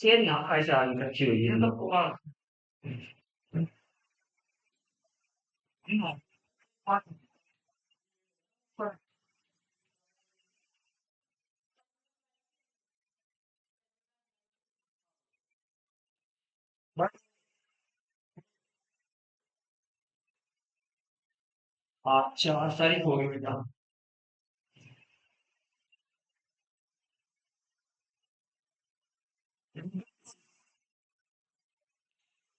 Chair यहाँ कैसे आगे रखी हुई है तो अच्छा 4 तारीख हो गई बेटा।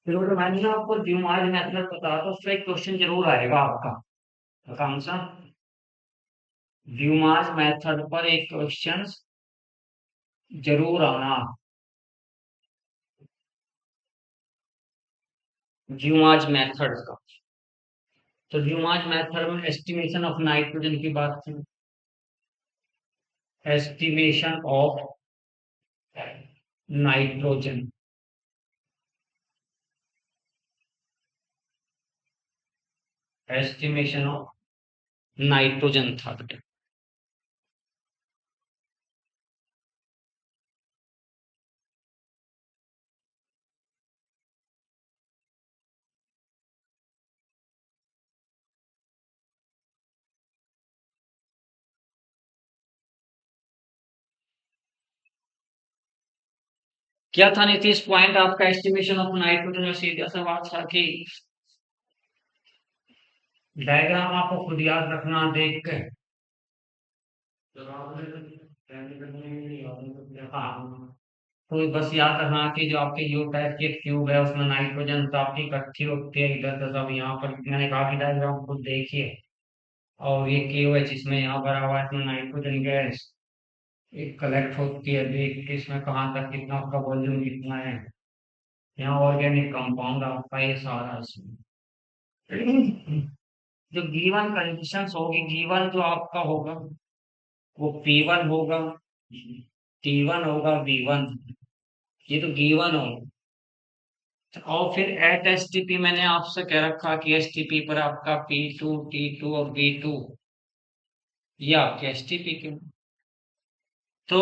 फिर बेटा मैंने ना आपको ड्यूमार्ग मेथड बताया था, उसका एक क्वेश्चन जरूर आएगा आपका। कौन सा? ड्यूमार्ग मेथड पर एक क्वेश्चन जरूर आना। ड्यूमार्ग मेथड का। तो ड्यूमार्ग मेथड में एस्टिमेशन ऑफ नाइट्रोजन की बात की। Estimation of nitrogen. Estimation of nitrogen था बेटा। क्या था नीतीश पॉइंट आपका एस्टिमेशन ऑफ नाइट्रोजन में? सीधा सवाल था कि डायग्राम आपको खुद याद रखना देख के। हाँ, तो बस याद रखना कि जो आपके यू टाइप के क्यूब है उसमें नाइट्रोजन तो आपकी इकट्ठी होती है इधर तो सब यहाँ पर मैंने कहा कि डायग्राम खुद देखिए। और ये क्यू है जिसमें यहाँ भरा हुआ है इसमें नाइट्रोजन गैस एक कलेक्ट होती है, देख के इसमें कहाँ तक कितना उसका वॉल्यूम कितना है। यहाँ ऑर्गेनिक कंपाउंड आपका ये सारा इसमें जो गिवन कंडीशंस होगी, गिवन जो आपका होगा वो P1 होगा, T1 होगा, V1। ये तो गिवन होगा। और फिर एट एसटीपी मैंने आपसे कह रखा कि एसटीपी पर आपका P2 T2 और V2 ये आपके एसटीपी के। तो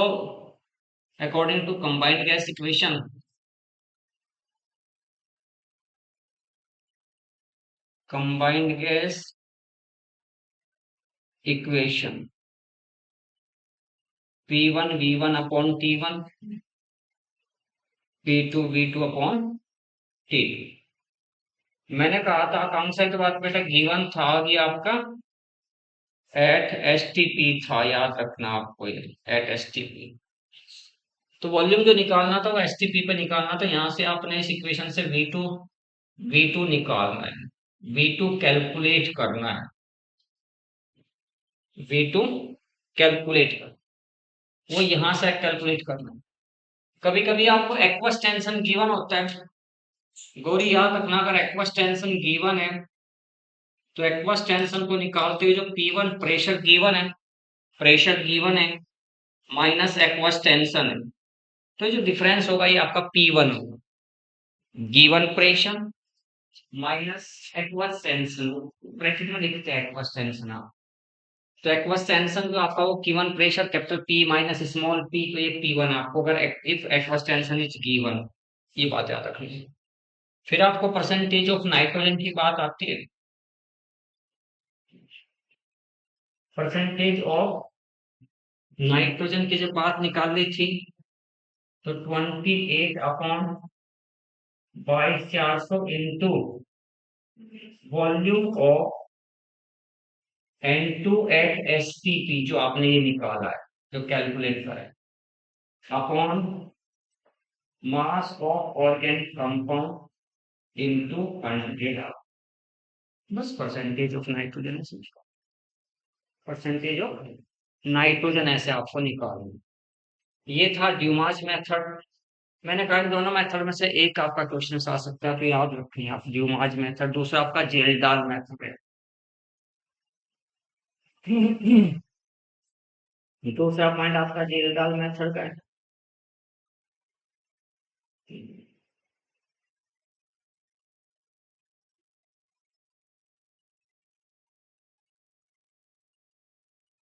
according to combined gas equation, combined gas equation P1 V1 upon T1, P2 V2 upon T2। मैंने कहा था आकांक्षा के बाद बेटा गिवन था कि आपका एट एसटीपी था, याद रखना आपको ये एट एसटीपी। तो वॉल्यूम जो निकालना था वो एसटीपी पे निकालना था। यहां से आपने इस इक्वेशन से V2 निकालना है, V2 कैलकुलेट करना है, V2 कैलकुलेट कर वो यहां से कैलकुलेट करना है। कभी कभी आपको एक्वस टेंशन गिवन होता है, गौरी याद रखना अगर एक्वस टेंशन गिवन है तो एक्वस टेंशन को निकालते हुए जो P1 प्रेशर गिवन है, प्रेशर गिवन है माइनस एक्वस टेंशन है, तो जो डिफरेंस होगा ये आपका P1 होगा। Given pressure minus aqueous tension, bracket में लिखते हैं एक्वस टेंशन आप। तो एक्वस टेंशन जो आपका वो given pressure capital P minus small p, तो ये P1 आपको अगर if aqueous tension is given, ये बात याद रखनी है। फिर आपको परसेंटेज ऑफ नाइट्रोजन की बात आती है। परसेंटेज ऑफ नाइट्रोजन की जब बात निकाली थी तो 28 upon 22,400 into volume of N2 at STP जो आपने ये निकाला है, जो कैलकुलेट करा है, upon mass of organic compound into 100। बस परसेंटेज ऑफ नाइट्रोजन ऐसे, परसेंटेज ऑफ नाइट्रोजन ऐसे आपको निकालना। ये था ड्यूमास मेथड। मैंने कहा इन दोनों मेथड में से एक आपका क्वेश्चन आ सकता है, तो याद रखिए आप ड्यूमास मेथड, दूसरा आपका जेलडाल मेथड है। दूसरा पॉइंट आपका जेलडाल मेथड का है।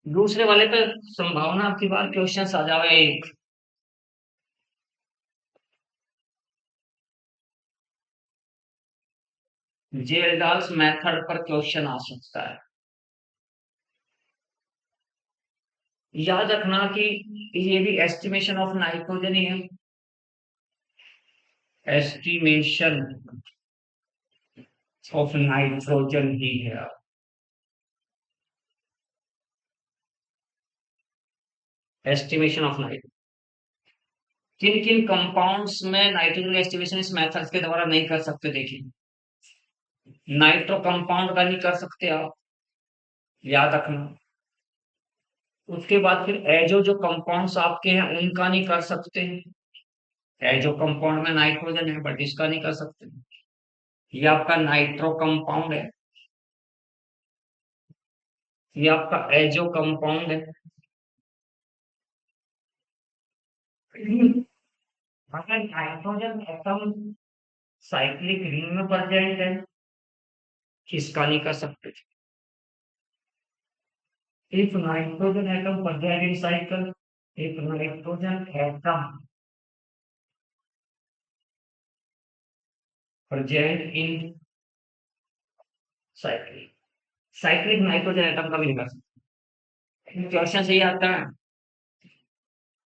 दूसरे वाले पे संभावना आपकी बार क्वेश्चन आ जावे एक। जेल्डाल्स मेथड पर क्वेश्चन आ सकता है। याद रखना कि ये भी एस्टिमेशन ऑफ नाइट्रोजन ही है, एस्टिमेशन ऑफ नाइट्रोजन ही है। एस्टिमेशन ऑफ नाइट्रोजन, किन किन कंपाउंड्स में नाइट्रोजन का एस्टिमेशन इस मेथड के द्वारा नहीं कर सकते, देखिए नाइट्रो कंपाउंड का नहीं कर सकते आप, याद रखना। उसके बाद फिर एजो जो कंपाउंड्स आपके हैं उनका नहीं कर सकते, एजो कंपाउंड में नाइट्रोजन है बट इसका नहीं कर सकते। ये आपका नाइट्रो कंपाउंड है, ये आपका एजो कंपाउंड है। अगर नाइट्रोजन एटम साइक्लिक रिंग में प्रेजेंट है, इसका नहीं कर सकते। if nitrogen atom present in cycle, if nitrogen atom present in cycle, cyclic nitrogen atom का भी नहीं कर सकते। क्वेश्चन सही आता है,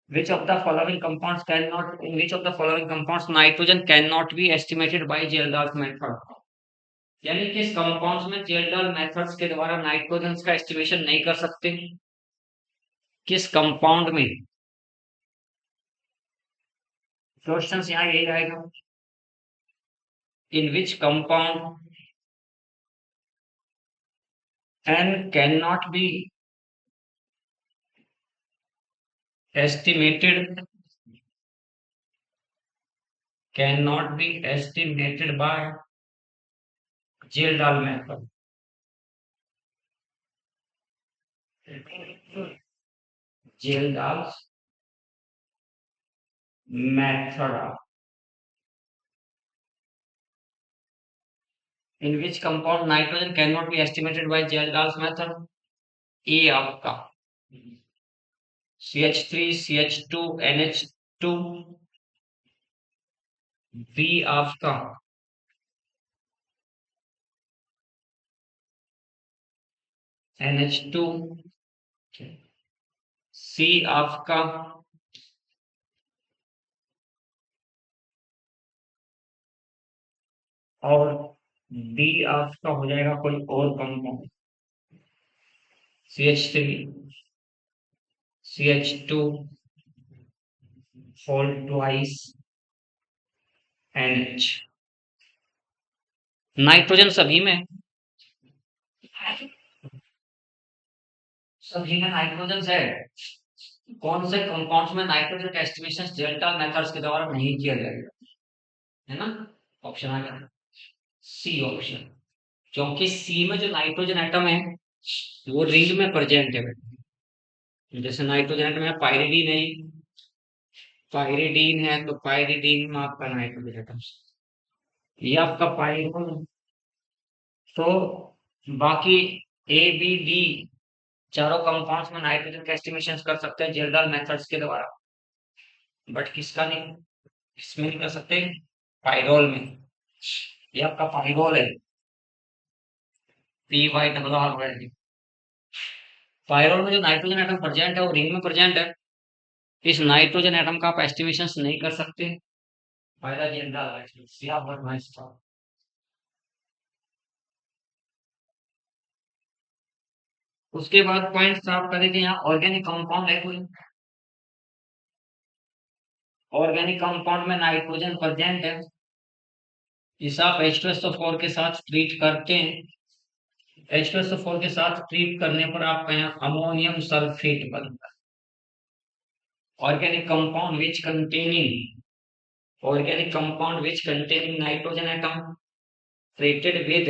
which of the following compounds cannot, in which of the following compounds nitrogen cannot be estimated by Geldar's method, यानी किस कंपाउंड्स में जेल्डाल मेथड्स के द्वारा नाइट्रोजन का एस्टिमेशन नहीं कर सकते, किस कंपाउंड में। क्वेश्चन यहाँ यही आएगा, in which compound n cannot be estimated, cannot be estimated by Geldahl method, Geldahl's method, in which compound nitrogen cannot be estimated by Geldahl's method, A आपका CH3 CH2 NH2, B आपका NH2, C आपका और D आपका हो जाएगा कोई और compound, CH3 CH2 whole twice NH। Nitrogen सभी में, सभी में नाइट्रोजन है। कौन से कंपाउंड्स में नाइट्रोजन का एस्टिमेशन जेल्डाल मेथड्स के द्वारा नहीं किया जाएगा, है ना। ऑप्शन आ गया सी ऑप्शन, क्योंकि सी में जो नाइट्रोजन एटम है वो रिंग में प्रेजेंट है। जैसे नाइट्रोजन एटम है पाइरिडीन है, पाइरिडीन है तो पाइरिडीन में आपका नाइट्रोजन एटम, ये आपका पाइरिडीन। तो बाकी ए बी डी चारों कंपाउंड्स में नाइट्रोजन का एस्टिमेशन कर सकते हैं जेल्डाल मेथड्स के द्वारा, बट किसका नहीं, इसमें नहीं कर सकते, पाइरोल में। ये आपका पाइरोल है, P Y double R Y. Pyrrole में जो नाइट्रोजन एटम प्रेजेंट है वो रिंग में प्रेजेंट है, इस नाइट्रोजन एटम का आप एस्टिमेशन नहीं कर सकते फायदा जेल्डाल। उसके बाद पॉइंट साफ करें कि यहाँ ऑर्गेनिक कंपाउंड है कोई, ऑर्गेनिक कंपाउंड में नाइट्रोजन प्रेजेंट है, इसे आप H2SO4 के साथ ट्रीट करते हैं, H2SO4 के साथ ट्रीट करने पर आपका यहाँ अमोनियम सल्फेट बनता है। Organic compound which containing, organic compound which containing nitrogen atom treated with,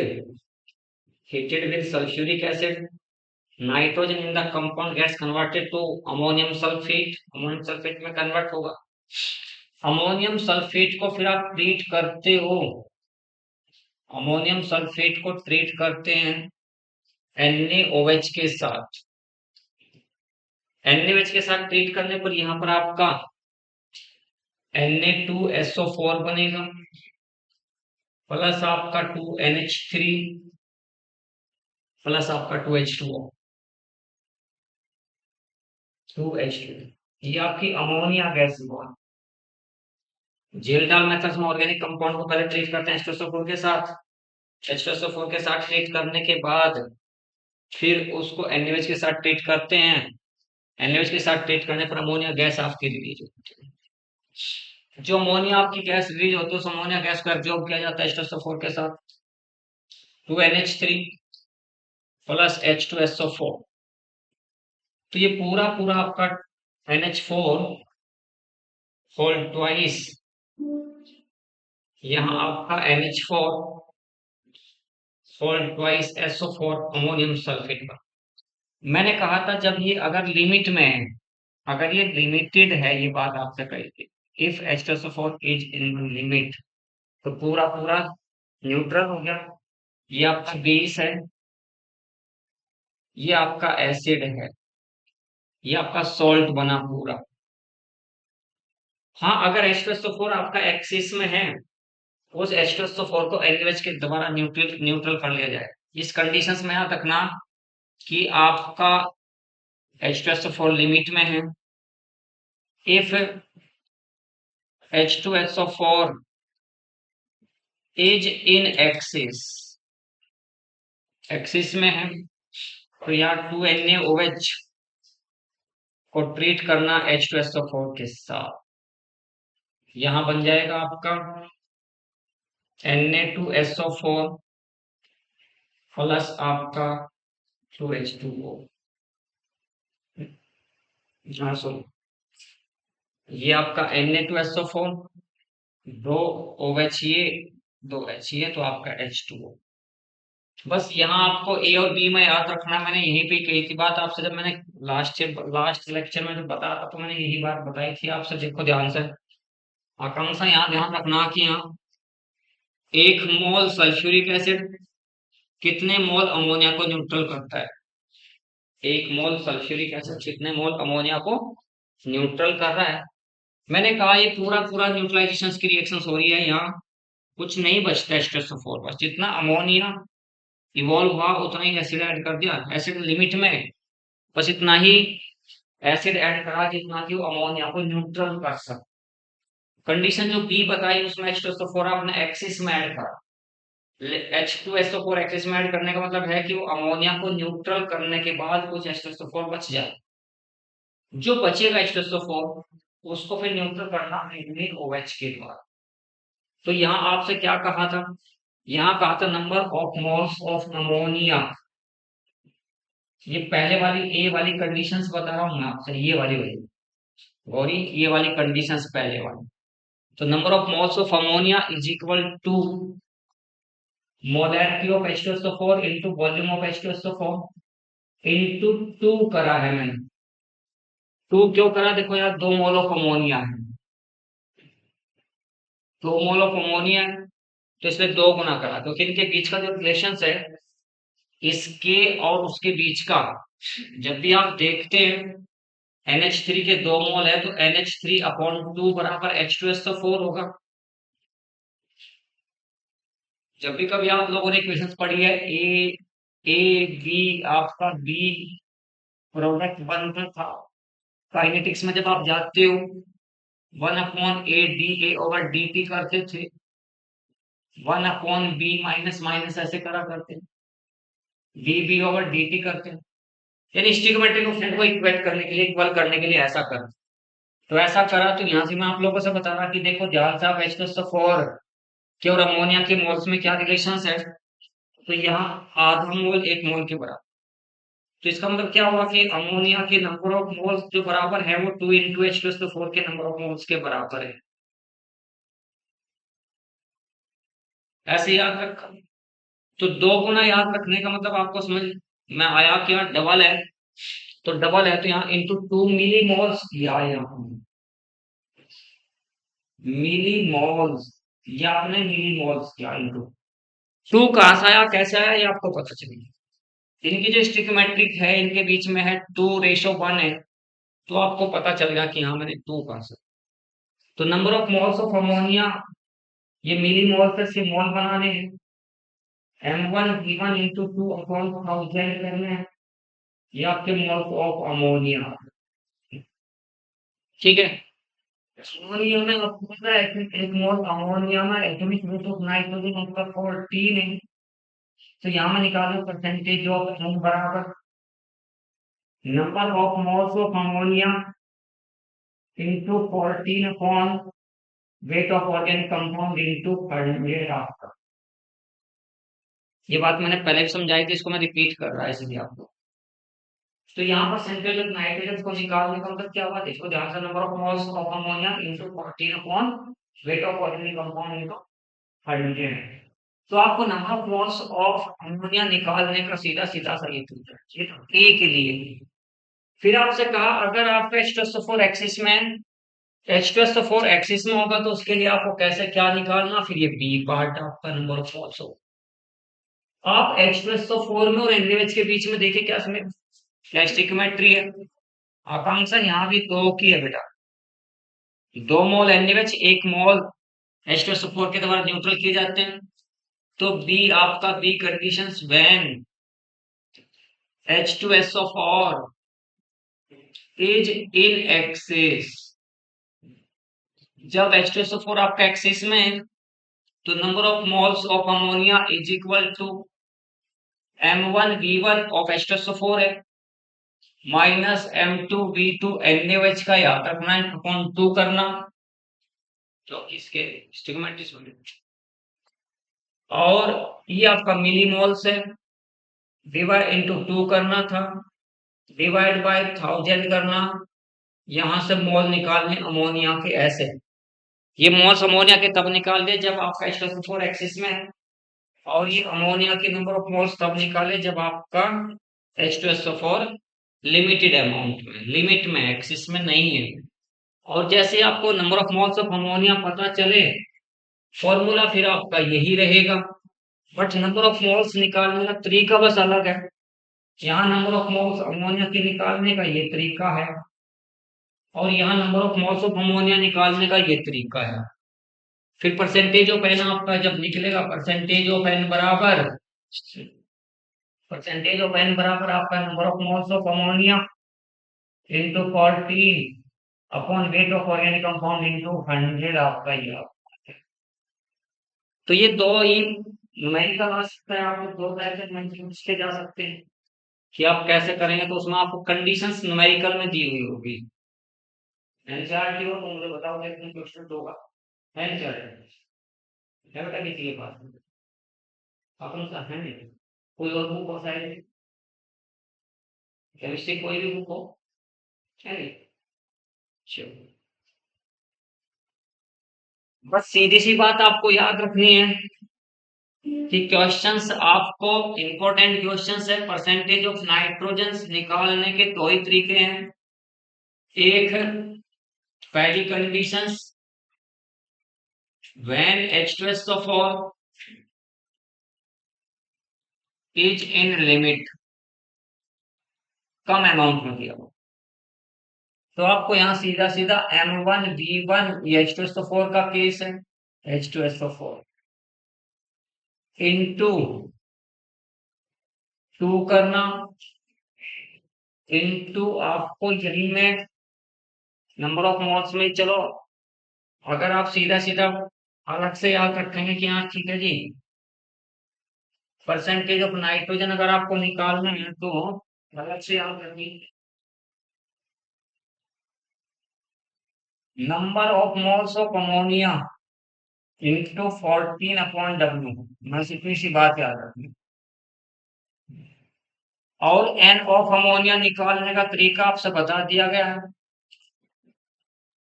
heated with sulfuric acid, nitrogen in the compound gets converted to ammonium sulfate, ammonium sulfate में convert होगा। Ammonium sulphate को फिर आप treat करते हो, ammonium sulphate को treat करते हैं NaOH के साथ, NaOH के साथ ट्रीट करने पर यहाँ पर आपका Na2SO4 बनेगा, प्लस आपका 2NH3 प्लस आपका 2H2O, 2H2, ये आपकी अमोनिया गैस बॉन्ड। जेल-डाल मेथड्स में ऑर्गेनिक कंपाउंड को पहले ट्रीट करते हैं H2SO4 के साथ। H2SO4 के साथ ट्रीट करने के बाद फिर उसको NaOH के साथ ट्रीट करते हैं। NaOH के साथ ट्रीट करने पर अमोनिया गैस आपकी रिलीज होती है। जो अमोनिया आपकी गैस रिलीज होती है उस अमोनिया गैस को एब्जॉर्ब किया जाता है H2SO4 के साथ, 2NH3 प्लस H2SO4। तो ये पूरा पूरा आपका NH4 होल ट्वाइस, यहाँ आपका NH4 whole twice SO4 ammonium sulphate का। मैंने कहा था जब ये अगर लिमिट में है, अगर ये लिमिटेड है, ये बात आपसे कही थी, if H2SO4 is in limit, तो पूरा पूरा न्यूट्रल हो गया। ये आपका बेस है, ये आपका एसिड है, ये आपका सॉल्ट बना पूरा। हाँ, अगर H2SO4 आपका एक्सिस में है, उस H2SO4 को NaOH के द्वारा न्यूट्रल न्यूट्रल कर लिया जाए। इस कंडीशंस में याद रखना कि आपका H2SO4 लिमिट में है। If H2SO4 is in axis, axis में है, तो यहाँ 2NaOH को ट्रीट करना H2SO4 के साथ, यहाँ बन जाएगा आपका Na2SO4 प्लस आपका 2H2O। हाँ सुनो, ये आपका Na2SO4, दो OH ये, दो H ये, तो आपका H2O। बस यहाँ आपको ए और बी में याद रखना, मैंने यहीं पे कही थी बात आपसे जब मैंने लास्ट लेक्चर में जब बताया था, तो मैंने यही बात बताई थी आपसे। देखो ध्यान से, आकांक्षा यहाँ ध्यान रखना कि यहाँ 1 मोल सल्फ्यूरिक एसिड कितने मोल अमोनिया को न्यूट्रल करता है। 1 मोल सल्फ्यूरिक एसिड कितने मोल अमोनिया को न्यूट्रल कर रहा है। मैंने कहा ये पूरा पूरा न्यूट्रलाइजेशन की रिएक्शन हो रही है, यहाँ कुछ नहीं बचता H2SO4, बस जितना अमोनिया इवॉल्व हुआ उतना ही एसिड ऐड कर दिया, एसिड लिमिट में, बस इतना ही एसिड ऐड करा जितना कि वो अमोनिया को न्यूट्रल कर सके। कंडीशन जो बी बताई उसमें H2SO4 आपने एक्सिस में ऐड करा। H2SO4 एक्सिस में ऐड करने का मतलब है कि वो अमोनिया को न्यूट्रल करने के बाद कुछ H2SO4 बच जाए। जो बचेगा H2SO4 उसको फिर न्यूट्रल करना NaOH के द्वारा। तो यहाँ आपसे क्या कहा था, यहाँ कहा था number of moles of ammonia. ये पहले वाली ए वाली कंडीशंस बता रहा हूँ मैं आपसे, ये वाली गौरी, ये वाली कंडीशंस पहले वाली। तो number of moles of ammonia is equal to molarity of H2SO4 into volume of H2SO4 into 2 करा है मैंने। 2 क्यों करा, देखो यार 2 मोल ऑफ अमोनिया है, 2 मोल ऑफ अमोनिया है, तो इसलिए 2 गुना करा, क्योंकि इनके बीच का जो रिलेशन है इसके और उसके बीच का, जब भी आप देखते हैं NH3 के 2 मोल है तो NH3/2 बराबर H2SO4 होगा। जब भी कभी आप लोगों ने इक्वेशंस पढ़ी है, ए बी, आपका बी प्रोडक्ट बनता था काइनेटिक्स में, जब आप जाते हो 1/A dA/dt करते थे, 1/B माइनस माइनस ऐसे करा करते, dB/dt करते, यानी स्टिग्मेटिक इफेक्ट को इक्वेट करने के लिए, इक्वल करने के लिए ऐसा कर। तो ऐसा करा, तो यहाँ से मैं आप लोगों से बता रहा कि देखो ध्यान से, आप H2SO4 के और अमोनिया के मोल्स में क्या रिलेशन है, तो यहाँ आधा मोल 1 मोल के बराबर। तो इसका मतलब क्या हुआ कि अमोनिया के नंबर ऑफ मोल्स जो बराबर है वो 2 इंटू H2SO4 के नंबर ऑफ मोल्स के बराबर है। ऐसे याद रखा, तो 2 गुना याद रखने का मतलब आपको समझ में आया कि यहाँ डबल है, तो डबल है तो यहाँ इंटू 2 मिली मोल्स किया, यहाँ मिली मोल्स, या आपने मिली मोल्स किया इंटू 2। कहाँ से आया कैसे आया ये आपको पता चलेगा। इनकी जो स्टिक्योमेट्रिक है इनके बीच में है 2:1 है, तो आपको पता चल गया कि हाँ मैंने 2 कहा से। तो number of moles of ammonia ये मिली मोल से मोल बनाने हैं। M1 V1 इंटू 2/1000 करना है। ये आपके मोल्स ऑफ अमोनिया। ठीक है। अमोनिया में आपको पता है कि एक मोल अमोनिया में एटॉमिक वेट ऑफ नाइट्रोजन उसका 14 है। तो यहाँ में निकालो परसेंटेज ऑफ एन बराबर number of moles of ammonia into 14 upon weight of organic compound into 100 आपका। ये बात मैंने पहले भी समझाई थी, इसको मैं रिपीट कर रहा है इसलिए आपको। तो यहाँ पर परसेंटेज ऑफ नाइट्रोजन को निकालने का मतलब क्या हुआ, इसको ध्यान से number of moles of ammonia into 14 upon weight of organic compound into 100। तो आपको number of moles of ammonia निकालने का सीधा सीधा सा ये तरीका है। ये तो ए के लिए। फिर आपसे कहा अगर आपका H2SO4 एक्सिस में H2SO4 एक्सिस में होगा तो उसके लिए आपको कैसे क्या निकालना, फिर ये बी पार्ट आपका नंबर ऑफ मोल्स हो। आप H2SO4 में और NaOH के बीच में देखिए क्या समय क्या स्टिक्योमेट्री है। आकांक्षा यहाँ भी दो की है बेटा। 2 मोल NaOH 1 मोल H2SO4 के द्वारा न्यूट्रल किए जाते हैं। तो बी आपका B conditions when H2SO4 is in excess. जब H2SO4 आपका एक्सिस में है तो number of moles of ammonia is equal to M1V1 of H2SO4 है माइनस M2V2 NaOH का याद रखना है अपॉन 2 करना। तो इसके स्टिग्मेटिस और ये आपका मिली मोल्स है, डिवाइड इंटू 2 करना था, डिवाइड बाय 1000 करना। यहां से मोल निकालने अमोनिया के ऐसे। ये मोल्स अमोनिया के तब निकाल दे जब आपका H2SO4 एक्सिस में है, और ये अमोनिया के नंबर ऑफ मोल्स तब निकाले जब आपका H2SO4 लिमिटेड अमाउंट में, लिमिट में, एक्सिस में नहीं है। और जैसे आपको number of moles of ammonia पता चले, फॉर्मूला फिर आपका यही रहेगा, बट नंबर ऑफ मोल्स निकालने का तरीका बस अलग है। यहाँ नंबर ऑफ मोल्स अमोनिया के निकालने का ये तरीका है, और यहाँ number of moles of ammonia निकालने का ये तरीका है। फिर परसेंटेज ऑफ एन आपका जब निकलेगा, परसेंटेज ऑफ एन बराबर आपका number of moles of ammonia into 14 upon weight of organic compound into 100 आपका ये आपका। तो ये दो ही न्यूमेरिकल आ सकता है, आप दो तरह से मेंशन किए जा सकते हैं कि आप कैसे करेंगे। तो उसमें आपको कंडीशंस न्यूमेरिकल में दी हुई होगी। एनसीईआरटी हो तो मुझे बताओ कितने क्वेश्चन होगा। एनसीईआरटी है बेटा किसी के पास? अपन सा है नहीं। कोई और बुक हो शायद, केमिस्ट्री कोई भी बुक हो, है नहीं? चलो, बस सीधी सी बात आपको याद रखनी है कि क्वेश्चंस आपको इंपॉर्टेंट क्वेश्चंस है। परसेंटेज ऑफ नाइट्रोजन निकालने के दो ही तरीके हैं, एक पहली conditions when H2SO4 is in limit, come amount में दिया हो तो आपको यहाँ सीधा सीधा M1V1 ये H2SO4 का केस है, H2SO4 इंटू 2 करना इंटू आपको यही में नंबर ऑफ मोल्स में। चलो अगर आप सीधा सीधा अलग से याद रखेंगे कि हाँ ठीक है जी, परसेंटेज ऑफ नाइट्रोजन अगर आपको निकालना है तो अलग से याद रखिए number of moles of ammonia into 14 upon W। मैं इतनी सी बात याद रखनी। और एन ऑफ अमोनिया निकालने का तरीका आपसे बता दिया गया है,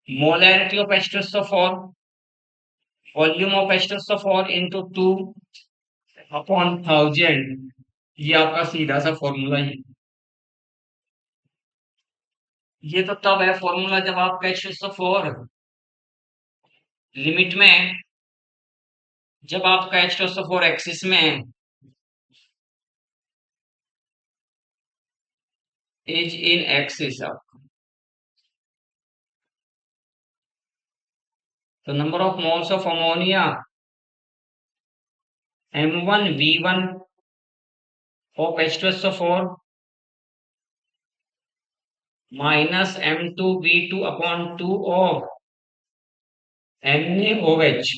molarity of H2SO4 volume of H2SO4 into 2 upon 1000। ये आपका सीधा सा फॉर्मूला है। ये तो तब है फॉर्मूला जब आपका H2SO4 लिमिट में है, जब आपका H2SO4 एक्सिस में है, इज इन एक्सिस आपका। तो number of moles of ammonia M1V1 of H2SO4 minus M2V2 upon 2 of NaOH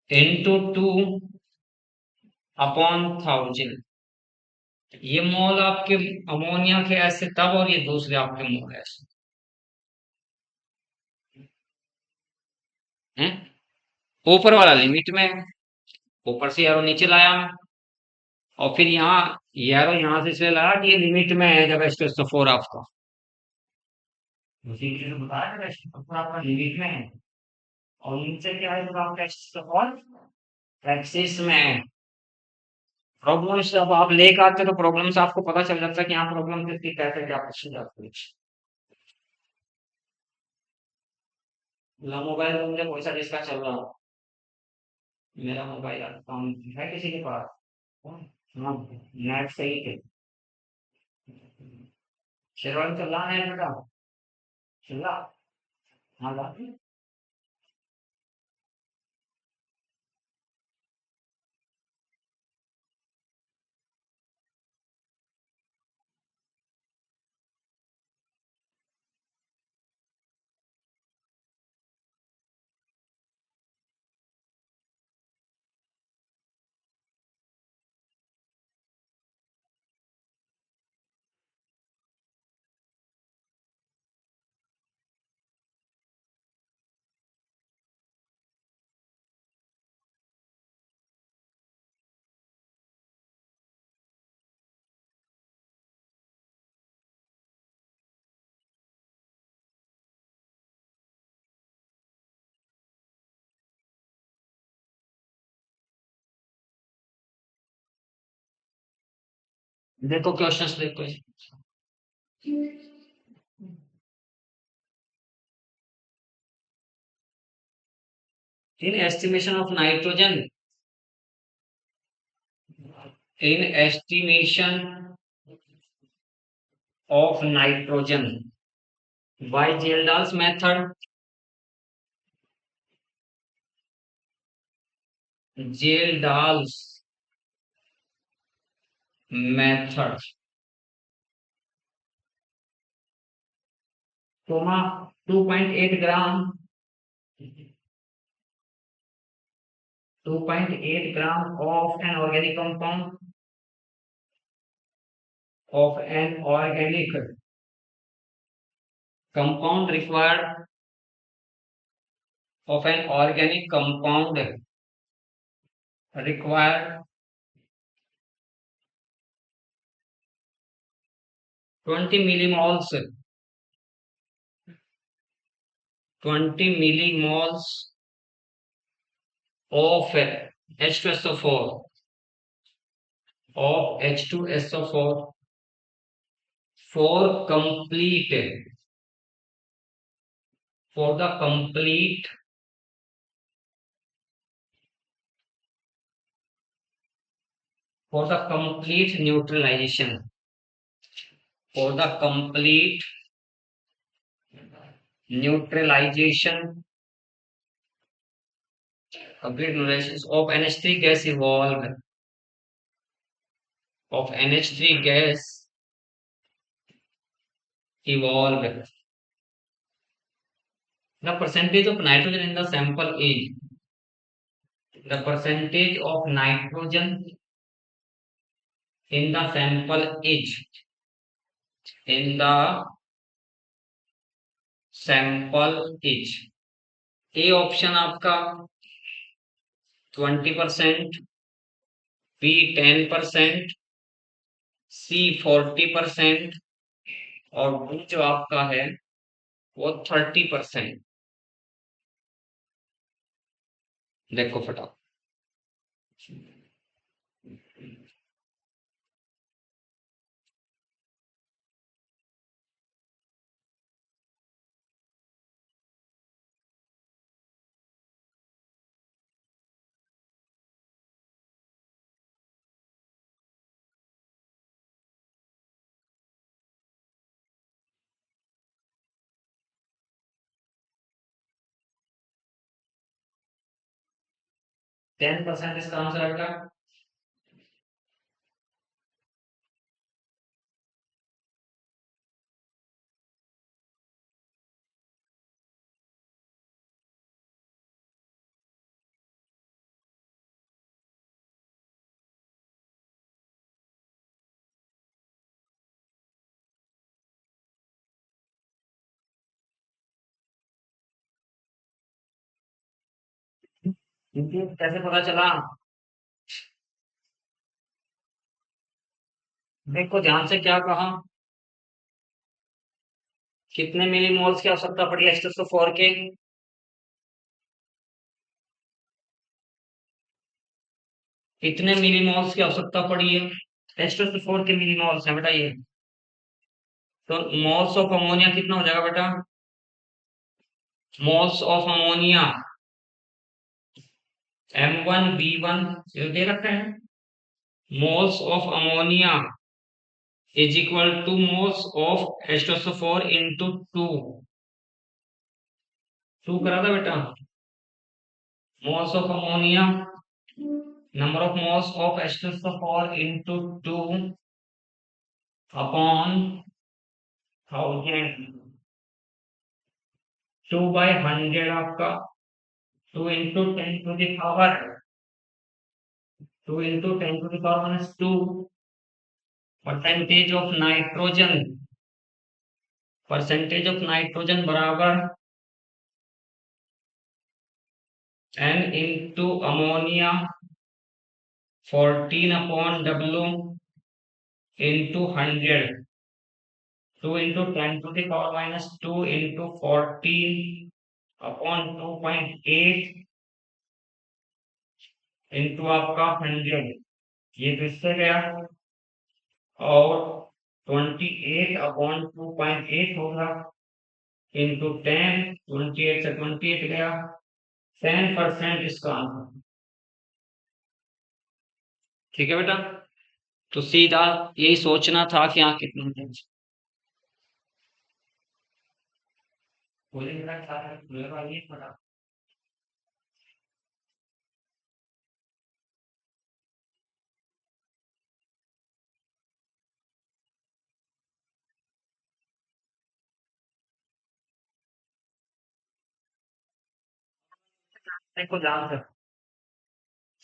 into 2 upon 1000। ये मोल आपके अमोनिया के ऐसे तब, और ये दूसरे आपके मोल ऐसे हैं। ऊपर वाला लिमिट में है, ऊपर से एरो नीचे लाया मैं, और फिर यहाँ ये एरो यहाँ से इसलिए लाया कि ये लिमिट में है जब H2SO4 आपका, उसी के लिए बताया जब H2SO4 आपका लिमिट में है, और नीचे क्या है जब आपका H2SO4 एक्सिस में है। प्रॉब्लम जब आप लेकर आते हो तो प्रॉब्लम से आपको पता चल जाता है कि यहाँ प्रॉब्लम कितनी कैसे क्या पूछी जाती है। मोबाइल में मुझे कोई सा जिसका चल रहा हो, मेरा मोबाइल काम है किसी के पास? हाँ, नेट सही थे। शेरवानी चल रहा है बेटा, चल रहा। हाँ ला। देखो क्वेश्चंस देखो। In estimation of nitrogen, in estimation of nitrogen by Kjeldahl's method, Kjeldahl's method, comma 2.8 gram, 2.8 gram of an organic compound, of an organic compound required, of an organic compound required 20 millimoles, 20 millimoles of H2SO4, of H2SO4 for complete, for the complete, for the complete neutralization, for the complete neutralization, complete neutralization of NH3 gas evolved, of NH3 gas evolved. The percentage of nitrogen in the sample is, the percentage of nitrogen in the sample is, in the sample is, A option आपका 20%, B 10%, सी 40%, और D जो आपका है वो 30%। देखो फटाफट। 10% इसका answer आएगा। कैसे पता चला? देखो ध्यान से, क्या कहा, कितने मिलीमोल्स की आवश्यकता पड़ी H2SO4 के? कितने मिलीमोल्स की आवश्यकता पड़ी है? H2SO4 के मिलीमोल्स है बेटा ये। तो मोल्स ऑफ अमोनिया कितना हो जाएगा बेटा? मोल्स ऑफ अमोनिया M1V1 ये दे रखा है। Moles of ammonia is equal two moles of H2SO4 into 2। 2 करा था बेटा। Moles of ammonia, number of moles of H2SO4 into 2 upon 1000, 2/100 आपका, 2 into 10 to the power, 2 into 10 to the power minus 2, percentage of nitrogen बराबर N into ammonia 14/W into 100, 2 into 10 to the power minus 2 into 14/2.8 into आपका 100, ये तो इससे गया, और 28/2.8 होगा into 10, 28 से 28 गया, 10% इसका आंसर। ठीक है बेटा, तो सीधा यही सोचना था कि यहाँ कितना है। बोले बेटा क्या है, खुलेगा ये पता। देखो ध्यान से,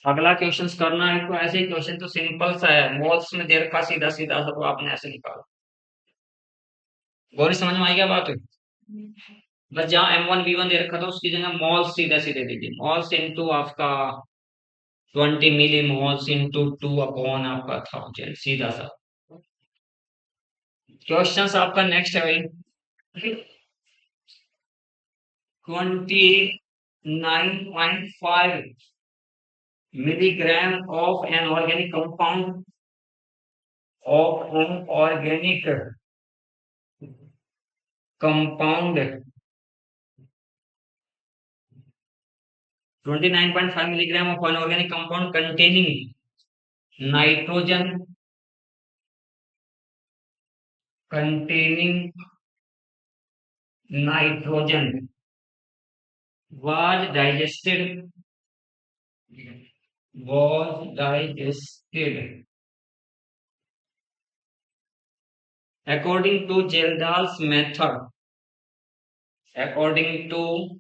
अगला क्वेश्चन करना है तो ऐसे ही क्वेश्चन तो सिंपल सा है, मोल्स में दे रखा, सीधा सीधा सब आपने ऐसे निकाला। गौरी समझ में आई क्या बात है? बस जहाँ M1V1 दे रखा था उसकी जगह मोल्स सीधा सीधे दीजिए, मोल्स इंटू आपका 20 मिली मोल्स इंटू 2 अपॉन आपका 1000, सीधा सा। क्वेश्चन आपका नेक्स्ट है भाई, 29.5 milligram of an organic compound of an organic compound 29.5 milligram of an organic compound containing nitrogen containing nitrogen was digested according to Geldahl's method, according to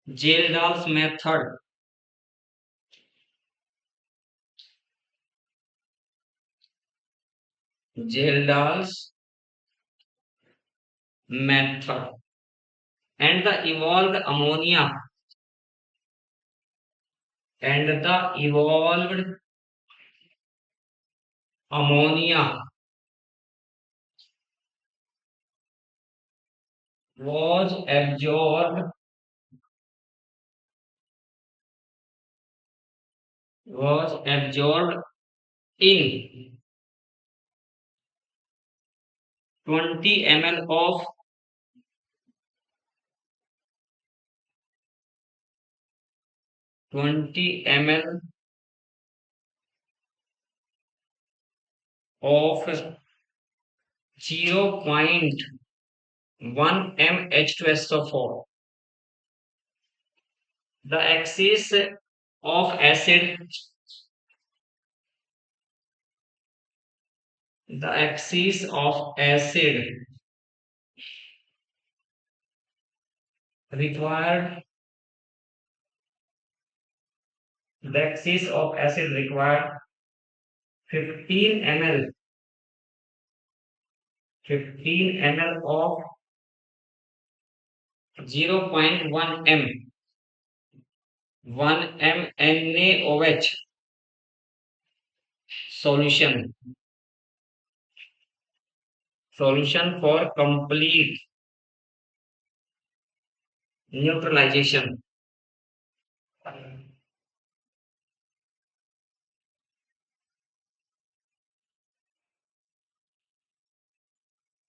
Geldahl's method, Geldahl's method, and the evolved ammonia, and the evolved ammonia was absorbed in 20 ml of 20 ml of 0.1 m H2SO4. The axis of acid, the axis of acid required, the axis of acid required 15 ml, 15 ml of 0.1 m, 1 m NaOH solution, solution for complete neutralization.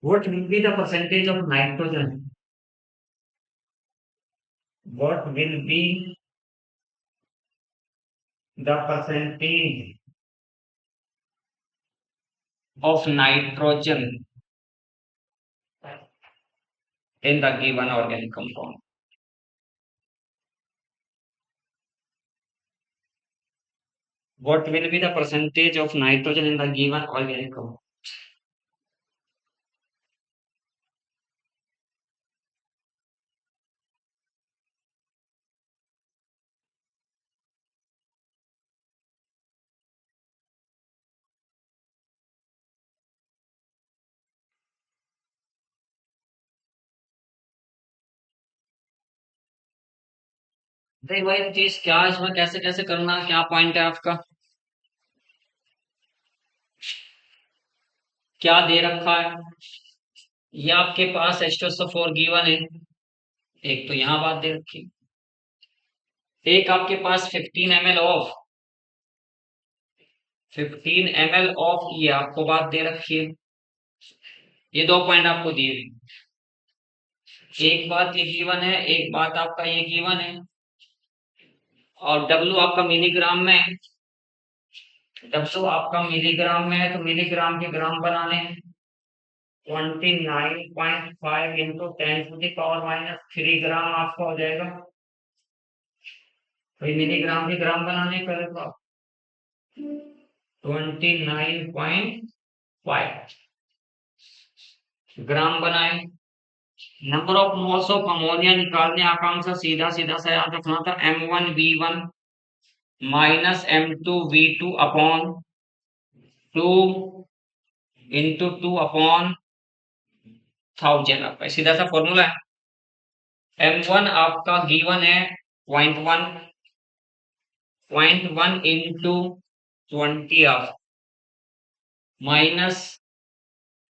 What will be the percentage of nitrogen? What will be the percentage of nitrogen in the given organic compound? What will be the percentage of nitrogen in the given organic compound? देखो भाई चीज क्या है इसमें, कैसे कैसे करना है, क्या पॉइंट है आपका, क्या दे रखा है। ये आपके पास H2SO4 गिवन है, एक तो यहाँ बात दे रखी, एक आपके पास 15 ml ऑफ, 15 ml ऑफ, ये आपको बात दे रखी है। ये दो पॉइंट आपको दिए हुए, एक बात ये गिवन है, एक बात आपका ये गिवन है। और W आपका मिलीग्राम में है, W आपका मिलीग्राम में है, तो मिलीग्राम के ग्राम बनाने हैं। 29.5 इंटू 10⁻³ ग्राम आपका हो जाएगा। तो ये मिलीग्राम के ग्राम बनाने का तो 29.5 ग्राम बनाए। Number of moles of ammonia निकालने आकांक्षा सीधा सीधा सा याद रखना था, M1V1 minus M2V2 upon 2 into 2 upon 1000, आपका सीधा सा फॉर्मूला है। M1 आपका गिवन है 0.1, 0.1 इंटू 20 ऑफ माइनस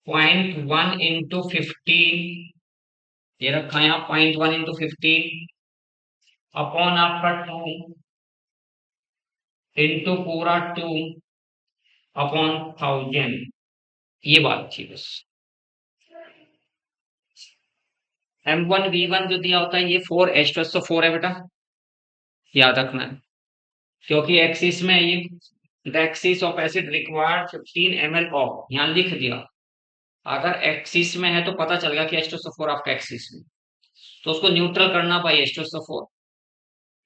0.1 इंटू 15, ये रखा है यहाँ 0.1 इंटू 15 अपॉन आपका 2 इंटू पूरा 2 अपॉन 1000, ये बात थी बस। M1V1 जो दिया होता है ये 4H2SO4 है बेटा, याद रखना है, क्योंकि एक्सिस में ये the axis of acid required 15 ml of, यहाँ लिख दिया। अगर एक्सिस में है तो पता चल गया कि H2SO4 आपका एक्सिस में, तो उसको न्यूट्रल करना पाए H2SO4।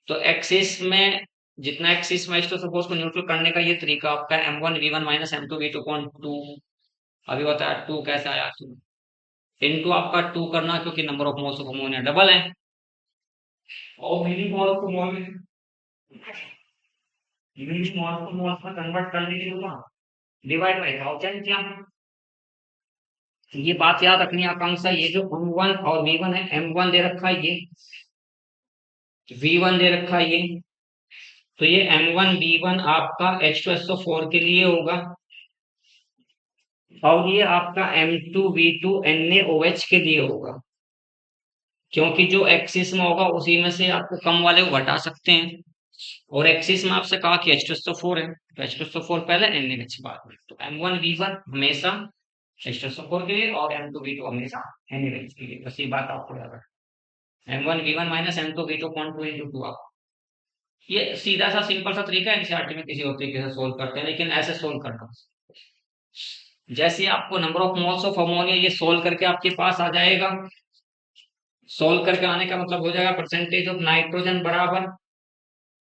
तो एक्सिस में जितना एक्सिस में H2SO4 को न्यूट्रल करने का ये तरीका आपका M1V1 माइनस M2V2 अपॉन 2, अभी बताया 2 कैसे आया, इनटू आपका 2 करना, क्योंकि number of moles of ammonia double है और मिली मोल्स को मोल में, मिली मोल्स को मोल्स में कन्वर्ट करने के लिए डिवाइड बाय 1000 किया। ये बात याद रखनी है आकांक्षा, ये जो M1 और V1 है, M1 दे रखा है, ये V1 दे रखा है, ये तो ये M1V1 आपका H2SO4 के लिए होगा और ये आपका M2V2 NaOH के लिए होगा, क्योंकि जो एक्सिस में होगा उसी में से आपको कम वाले को घटा सकते हैं, और एक्सिस में आपसे कहा कि H2SO4 है, तो H2SO4 पहले NaOH बाद में, तो M1V1 हमेशा H2SO4 के लिए और M2V2 हमेशा NaOH के लिए, बस ये बात आपको याद रखना। M1V1 minus M2V2 point 2 into 2 आप, ये सीधा सा सिंपल सा तरीका है, एनसीईआरटी में किसी और तरीके से सोल्व करते हैं, लेकिन ऐसे सोल्व करना, जैसे आपको number of moles of ammonia ये सोल्व करके आपके पास आ जाएगा, सोल्व करके आने का मतलब हो जाएगा परसेंटेज ऑफ नाइट्रोजन बराबर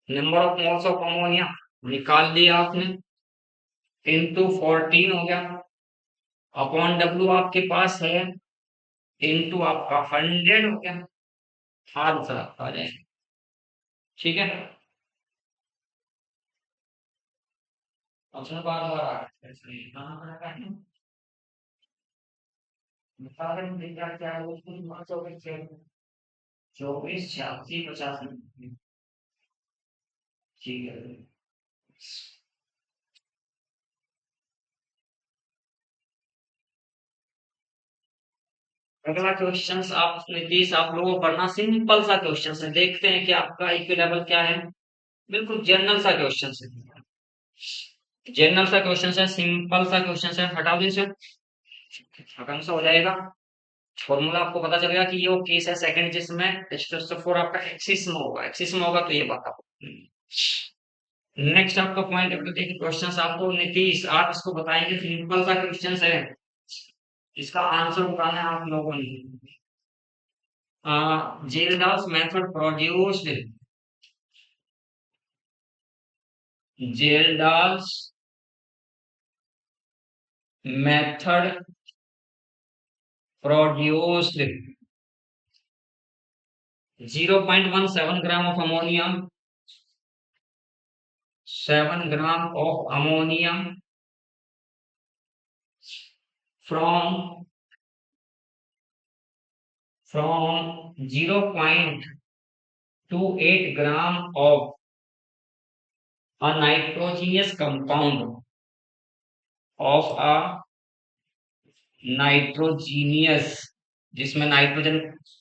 number of moles of ammonia निकाल लिया आपने, इंटू 14 हो गया, अपॉन डब्ल्यू आपके पास है, इंटू आपका 100 हो गया, आंसर आपका आ जाएगा। ठीक है, ऑप्शन बार बार आ रहा है, इसलिए कहाँ पर आ रहा है? बता रहे हैं क्या क्या है, उसको 24 86 50 मिनट। ठीक है, अगला क्वेश्चन आप नीतीश आप लोगों को पढ़ना, सिंपल सा क्वेश्चन है, देखते हैं कि आपका आईक्यू लेवल क्या है। बिल्कुल जनरल सा क्वेश्चन है, जनरल सा क्वेश्चन है, सिंपल सा क्वेश्चन है, हटा दो इसे, खत्म सा हो जाएगा। फॉर्मूला आपको पता चलेगा कि ये वो केस है सेकंड जिसमें टेस्टोस्टेरोन आपका एक्सिस में होगा, एक्सिस में होगा तो ये बात आपको। नेक्स्ट आपका पॉइंट अगर देखिए क्वेश्चन आपको नीतीश आप इसको बताएंगे, सिंपल सा क्वेश्चन है, इसका आंसर बताना है आप लोगों ने। Gildas method produced Gildas method produced 0.17 gram of ammonium, 7 gram of ammonium from 0.28 gram of a nitrogenous compound of a nitrogenous, जिसमें नाइट्रोजन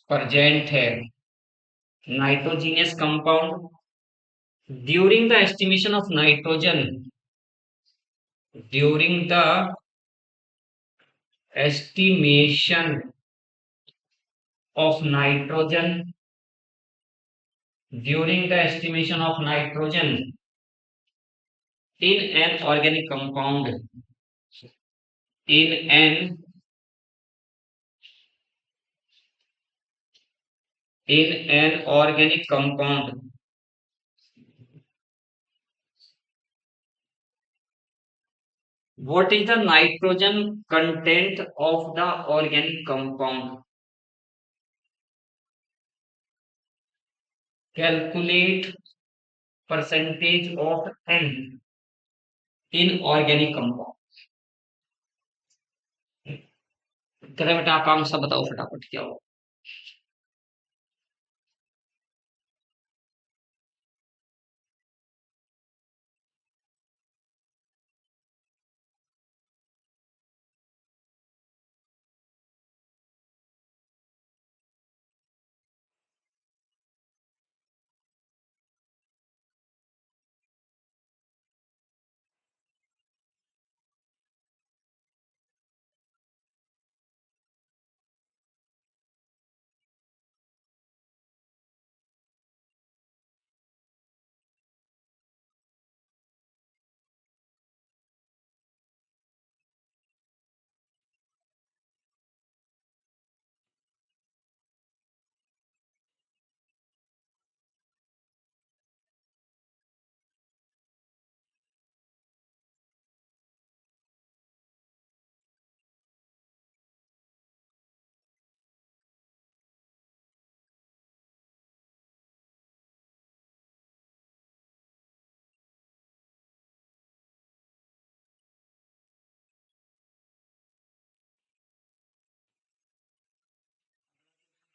प्रेजेंट है, nitrogenous compound during the estimation of nitrogen, during the estimation of nitrogen, during the estimation of nitrogen in an organic compound, in an organic compound, what is the nitrogen content of the organic compound? Calculate percentage of N in organic compound. चलो बेटा आप answer बताओ फटाफट क्या हो।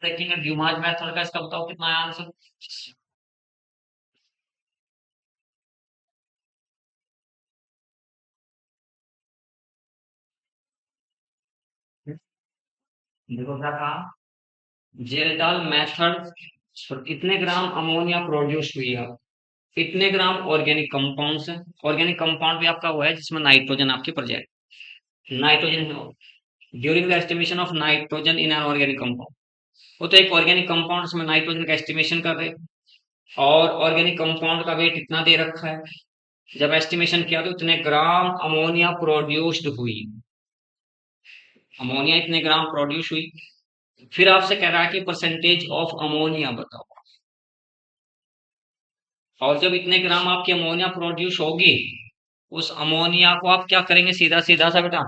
देखेंगे ड्यूमाज method का, इसका बताओ कितना है आंसर। देखो क्या कहा, जेल्डाल मेथड, इतने ग्राम अमोनिया प्रोड्यूस हुई है, इतने ग्राम ऑर्गेनिक कंपाउंड है, ऑर्गेनिक कंपाउंड भी आपका हुआ है जिसमें नाइट्रोजन आपके present, nitrogen during the estimation of nitrogen in an organic compound, वो तो एक ऑर्गेनिक कंपाउंड उसमें नाइट्रोजन का एस्टिमेशन कर रहे, और ऑर्गेनिक कंपाउंड का वेट इतना दे रखा है, जब एस्टिमेशन किया तो इतने ग्राम अमोनिया प्रोड्यूस्ड हुई, अमोनिया इतने ग्राम प्रोड्यूस हुई। फिर आपसे कह रहा है कि परसेंटेज ऑफ अमोनिया बताओ, और जब इतने ग्राम आपकी अमोनिया प्रोड्यूस होगी, उस अमोनिया को आप क्या करेंगे, सीधा सीधा सा बेटा,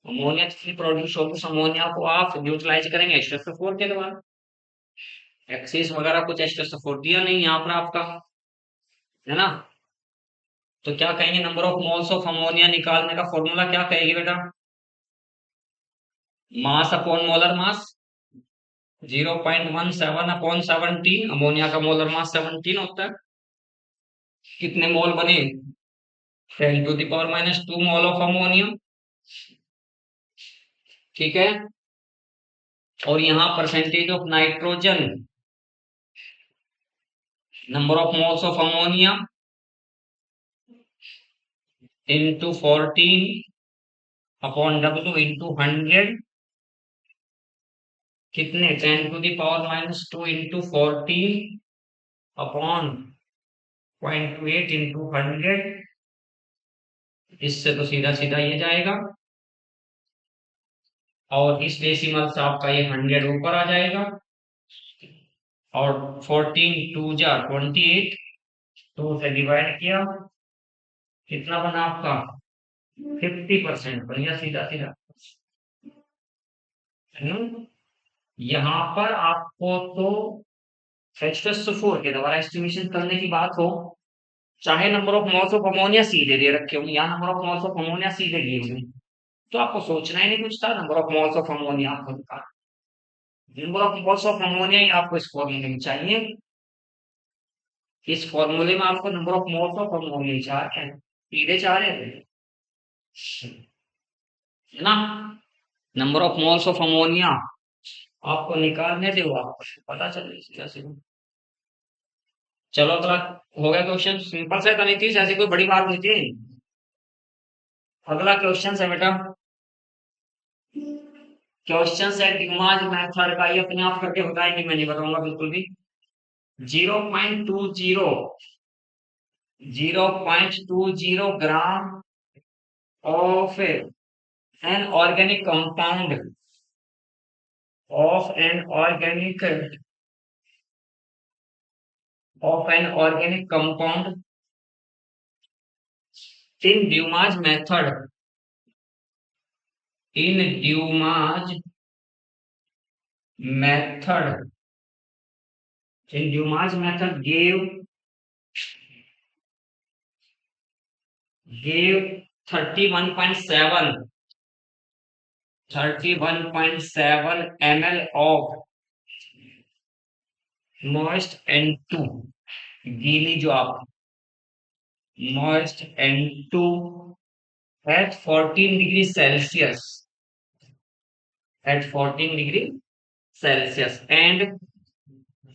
अमोनिया जितनी प्रोड्यूस होगी उस अमोनिया को आप न्यूट्रलाइज करेंगे H2SO4 के द्वारा। एक्सिस वगैरह कुछ H2SO4 दिया नहीं यहाँ पर आपका, है ना। तो क्या कहेंगे, number of moles of ammonia निकालने का फॉर्मूला क्या कहेगी बेटा, mass upon molar mass, 0.17 upon 17, ammonia का मोलर मास 17 होता है। कितने मोल बने, 10⁻⁻2 मोल ऑफ अमोनिया, ठीक है। और यहाँ percentage of nitrogen, number of moles of ammonia into 14 upon W into 100, कितने, 10⁻⁻2 इंटू 14 अपॉन 0.28 इंटू 100, इससे तो सीधा सीधा ये जाएगा, और इस डेसिमल से आपका ये 100 ऊपर आ जाएगा, और 14 2 जा 28, 2 से डिवाइड किया, कितना बना आपका 50%, बढ़िया सीधा सीधा। यहाँ पर आपको तो H2SO4 के द्वारा एस्टिमेशन करने की बात हो, चाहे number of moles of ammonia सीधे दे रखे होंगे, यहाँ number of moles of ammonia सीधे दिए होंगे, तो आपको सोचना ही नहीं कुछ था, number of moles of ammonia आपको निकाल, number of moles of ammonia ही आपको इस फॉर्मूले में चाहिए। इस फॉर्मूले में आपको number of moles of ammonia चाह रहे हैं, सीधे चाह रहे थे, है ना। Number of moles of ammonia आपको निकालने थे, वो आपको पता चले कैसे। चलो अगला हो गया क्वेश्चन, सिंपल सा था, नहीं थी ऐसी कोई बड़ी बात नहीं थी। अगला क्वेश्चन है बेटा, क्वेश्चन है डिग्माज मेथड का, ये अपने आप करके बताएंगे, मैं नहीं बताऊंगा बिल्कुल भी। 0.20 gram of an organic compound, of an organic compound in Dumas method, method in Dumas method gave 31.7 ml of moist N2, गीली जो आप moist N2 at 14 degree Celsius, at 14 degree Celsius and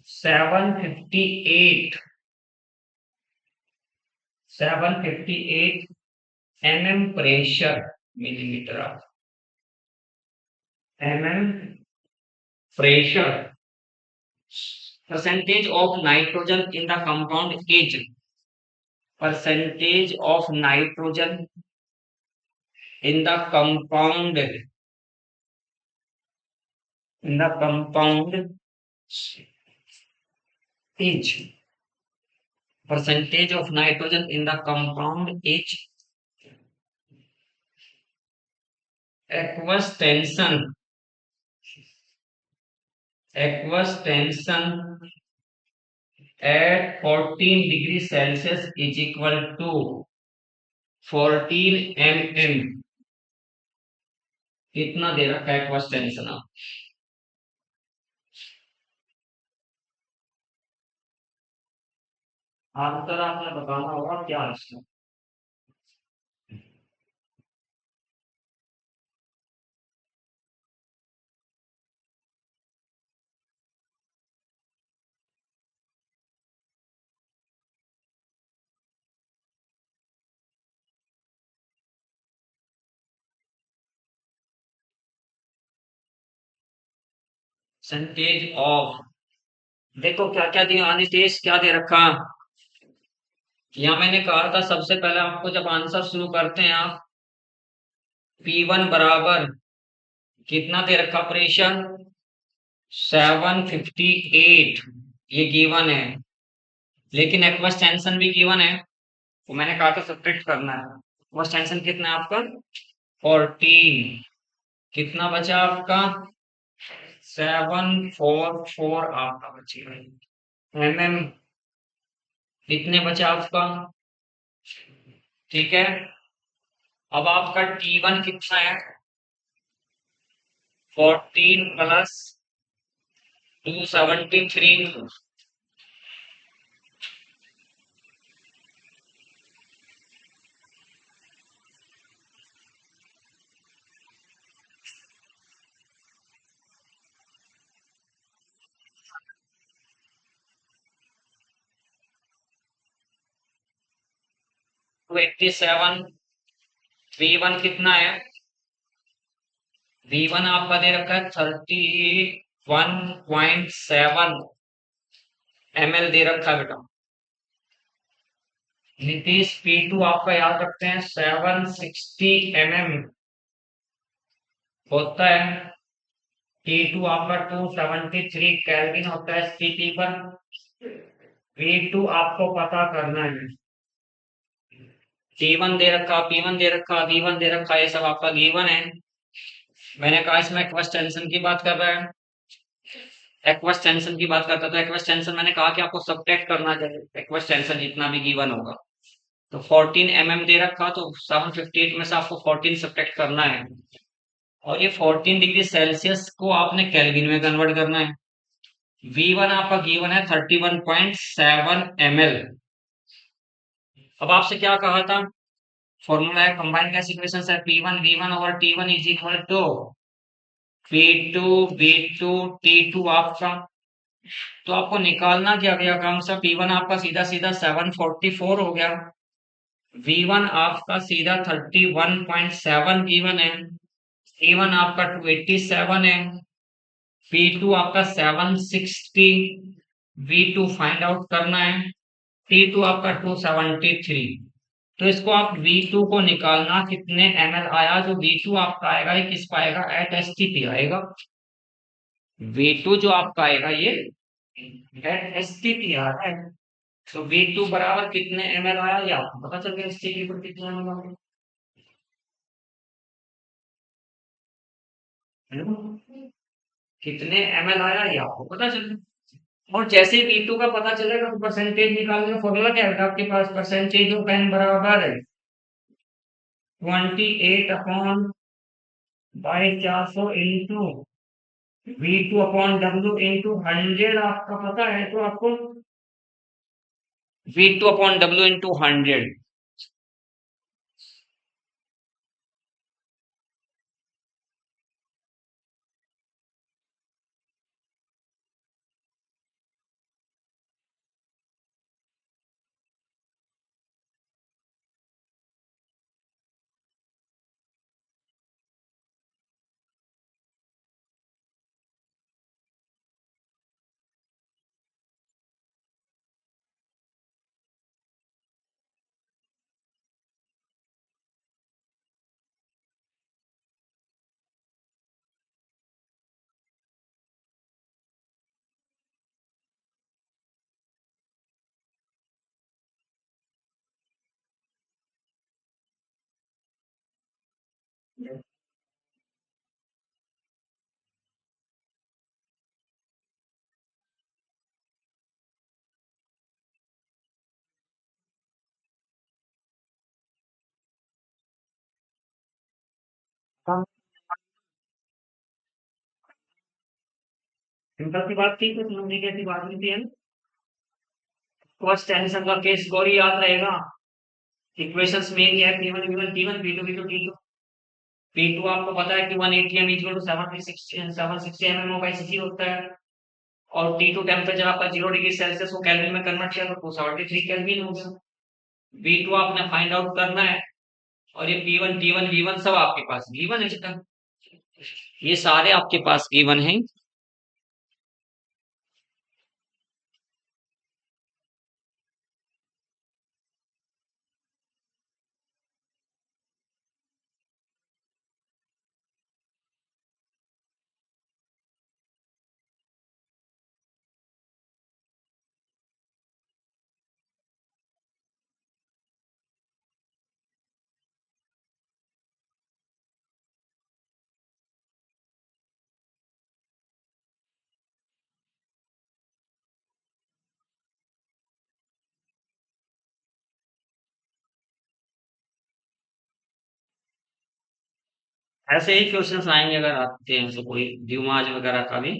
758 mm pressure, millimeter of mm pressure. Percentage of nitrogen in the compound is, percentage of nitrogen in the compound is, percentage of nitrogen in the compound is aqueous tension at 14 degrees Celsius is equal to 14 mm। कितना दे रखा है aqueous tension, आप answer आपने बताना होगा क्या है इसका। परसेंटेज ऑफ, देखो क्या क्या दिया अनितेश, क्या दे रखा, यहाँ मैंने कहा था सबसे पहले आपको जब आंसर शुरू करते हैं आप, P1 बराबर कितना दे रखा प्रेशर, 758, ये गिवन है, लेकिन एक्वस टेंशन भी गिवन है, तो मैंने कहा था सब्ट्रैक्ट करना है। एक्वस टेंशन कितना है आपका? 14। कितना बचा आपका? 744 आपका बचेगा। mm कितने बचा आपका? ठीक है। अब आपका T1 कितना है? 14 प्लस 273। 287। V1 कितना है? V1 आपका दे रखा है 31.7 ml दे रखा है बेटा। नीतीश P2 आपका याद रखते हैं 760 mm होता है। T2 आपका 273 केल्विन होता है स्थिति पर। V2 आपको पता करना है। T1 दे रखा, P1 दे रखा, V1 दे रखा, ये सब आपका गिवन है। मैंने कहा इसमें एक्वस टेंशन की बात कर रहा है। एक्वस टेंशन की बात करता था। एक्वस टेंशन मैंने कहा कि आपको सब्ट्रैक्ट करना चाहिए एक्वस टेंशन जितना भी गिवन होगा। तो 14 mm दे रखा, तो 758 में से आपको 14 सब्ट्रैक्ट करना है। और ये 14 डिग्री सेल्सियस को आपने केल्विन में कन्वर्ट करना है। V1 आपका गिवन है 31.7 ml। अब आपसे क्या कहा था? फॉर्मूला है कंबाइंड गैस इक्वेशन है P1 V1 और T1 is equal to P2 V2 T2 आपका। तो आपको निकालना क्या गया काम सा? P1 आपका सीधा सीधा 744 हो गया। V1 आपका सीधा 31.7 गिवन है। T1 आपका 287 है। P2 आपका 760। V2 फाइंड आउट करना है। T2 आपका 273। तो इसको आप V2 को निकालना कितने ml आया। जो V2 आपका आएगा ये किस पाएगा? एट STP आएगा। V2 जो आपका आएगा ये एट STP आ रहा है। तो V2 बराबर कितने ml आया ये आपको पता चल गया। STP पर कितने ml आ गया, कितने ml आया ये आपको पता चल गया। और जैसे V2 का पता चलेगा तो परसेंटेज निकालने का फॉर्मूला क्या है आपके पास? परसेंटेज ऑफ एन बराबर है 28/400 इंटू V2/W इंटू 100 आपका पता है तो आपको V2/W इंटू 100। सिंपल सी बात थी, कुछ समझने की ऐसी बात नहीं थी है ना। फर्स्ट टेंशन का केस गौरी याद रहेगा। इक्वेशंस में ही है P1 V1 T1 P2 V2 T2। P2 आपको पता है कि 180 m इक्वल टू 760 mm होगा, इसी होता है। और T2 टेम्परेचर आपका 0 डिग्री सेल्सियस को केल्विन में कन्वर्ट किया तो 273 केल्विन हो गया। V2 आपने फाइंड आउट करना है। और ये P1 T1 V1 सब आपके पास गिवन है बेटा। ये सारे आपके पास गिवन है। ऐसे ही क्वेश्चंस आएंगे अगर आते हैं तो कोई ड्यूमाज वगैरह का भी।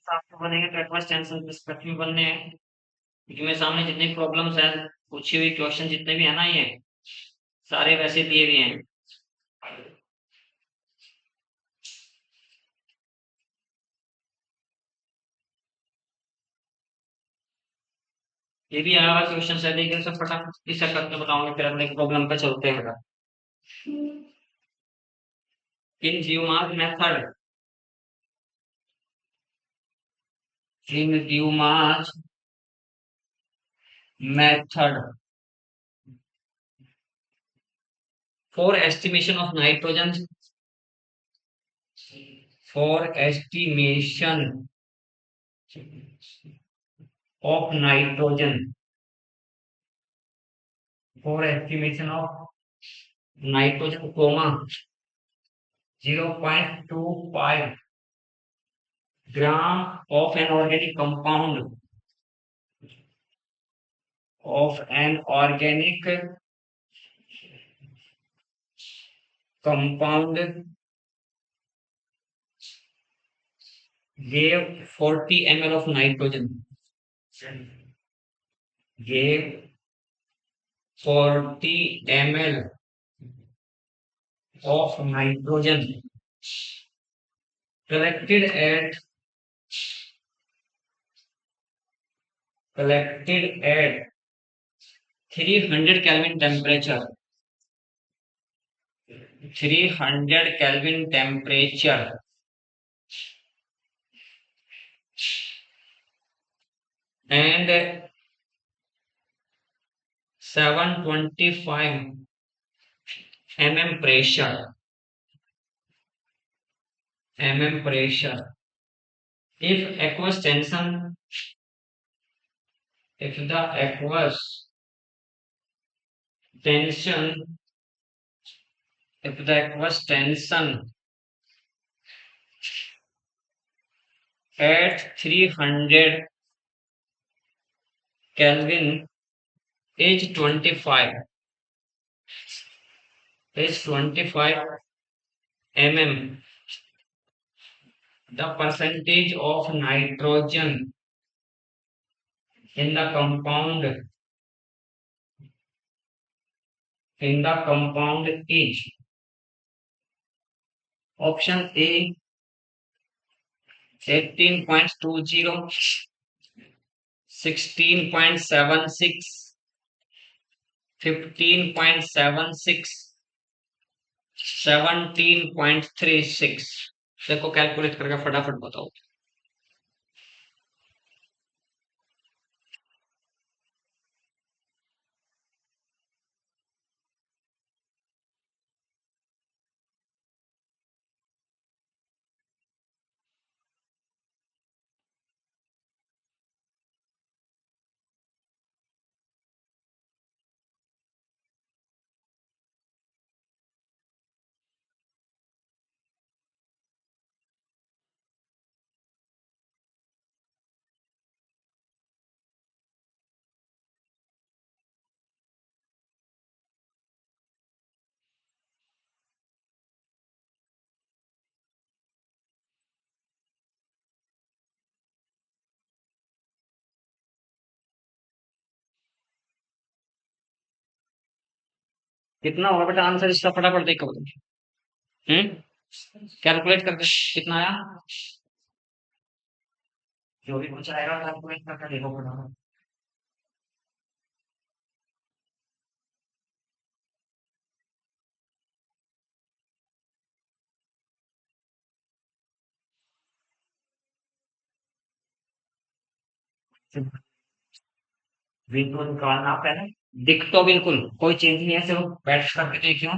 आपको बनेंगे तो एक्वस टेंशन पर्सपेक्टिव में बनने हैं, क्योंकि मेरे सामने जितनी प्रॉब्लम्स हैं, पूछी हुई क्वेश्चन जितने भी है ना, ये सारे वैसे दिए हुए हैं। ये भी आया हुआ क्वेश्चन है, देखिए सब फटाफट इस करके बताऊंगा, फिर अगले प्रॉब्लम पे चलते हैं। In Dumas method, in Dumas method for estimation of nitrogen, for estimation of nitrogen, for estimation of nitrogen comma 0.25 gram of an organic compound, of an organic compound gave 40 ml of nitrogen, gave 40 ml of nitrogen collected at collected at 300 Kelvin temperature, 300 Kelvin temperature, and 725 mm pressure, pressure. If aqueous tension, if the aqueous tension, if the aqueous tension at 300 Kelvin is 25, is 25 mm, the percentage of nitrogen in the compound, is option A 18.20, 16.76, 15.76, 17.36। देखो calculate करके फटाफट बताओ। कितना होगा बेटा answer इसका, फटाफट देखो। कैलकुलेट करके कितना आया, जो भी कुछ आएगा कैलकुलेट करके देखो फटाफट। V2 निकालना पहले, दिख तो बिल्कुल कोई चेंज नहीं है, सिर्फ बैठ करके देखियो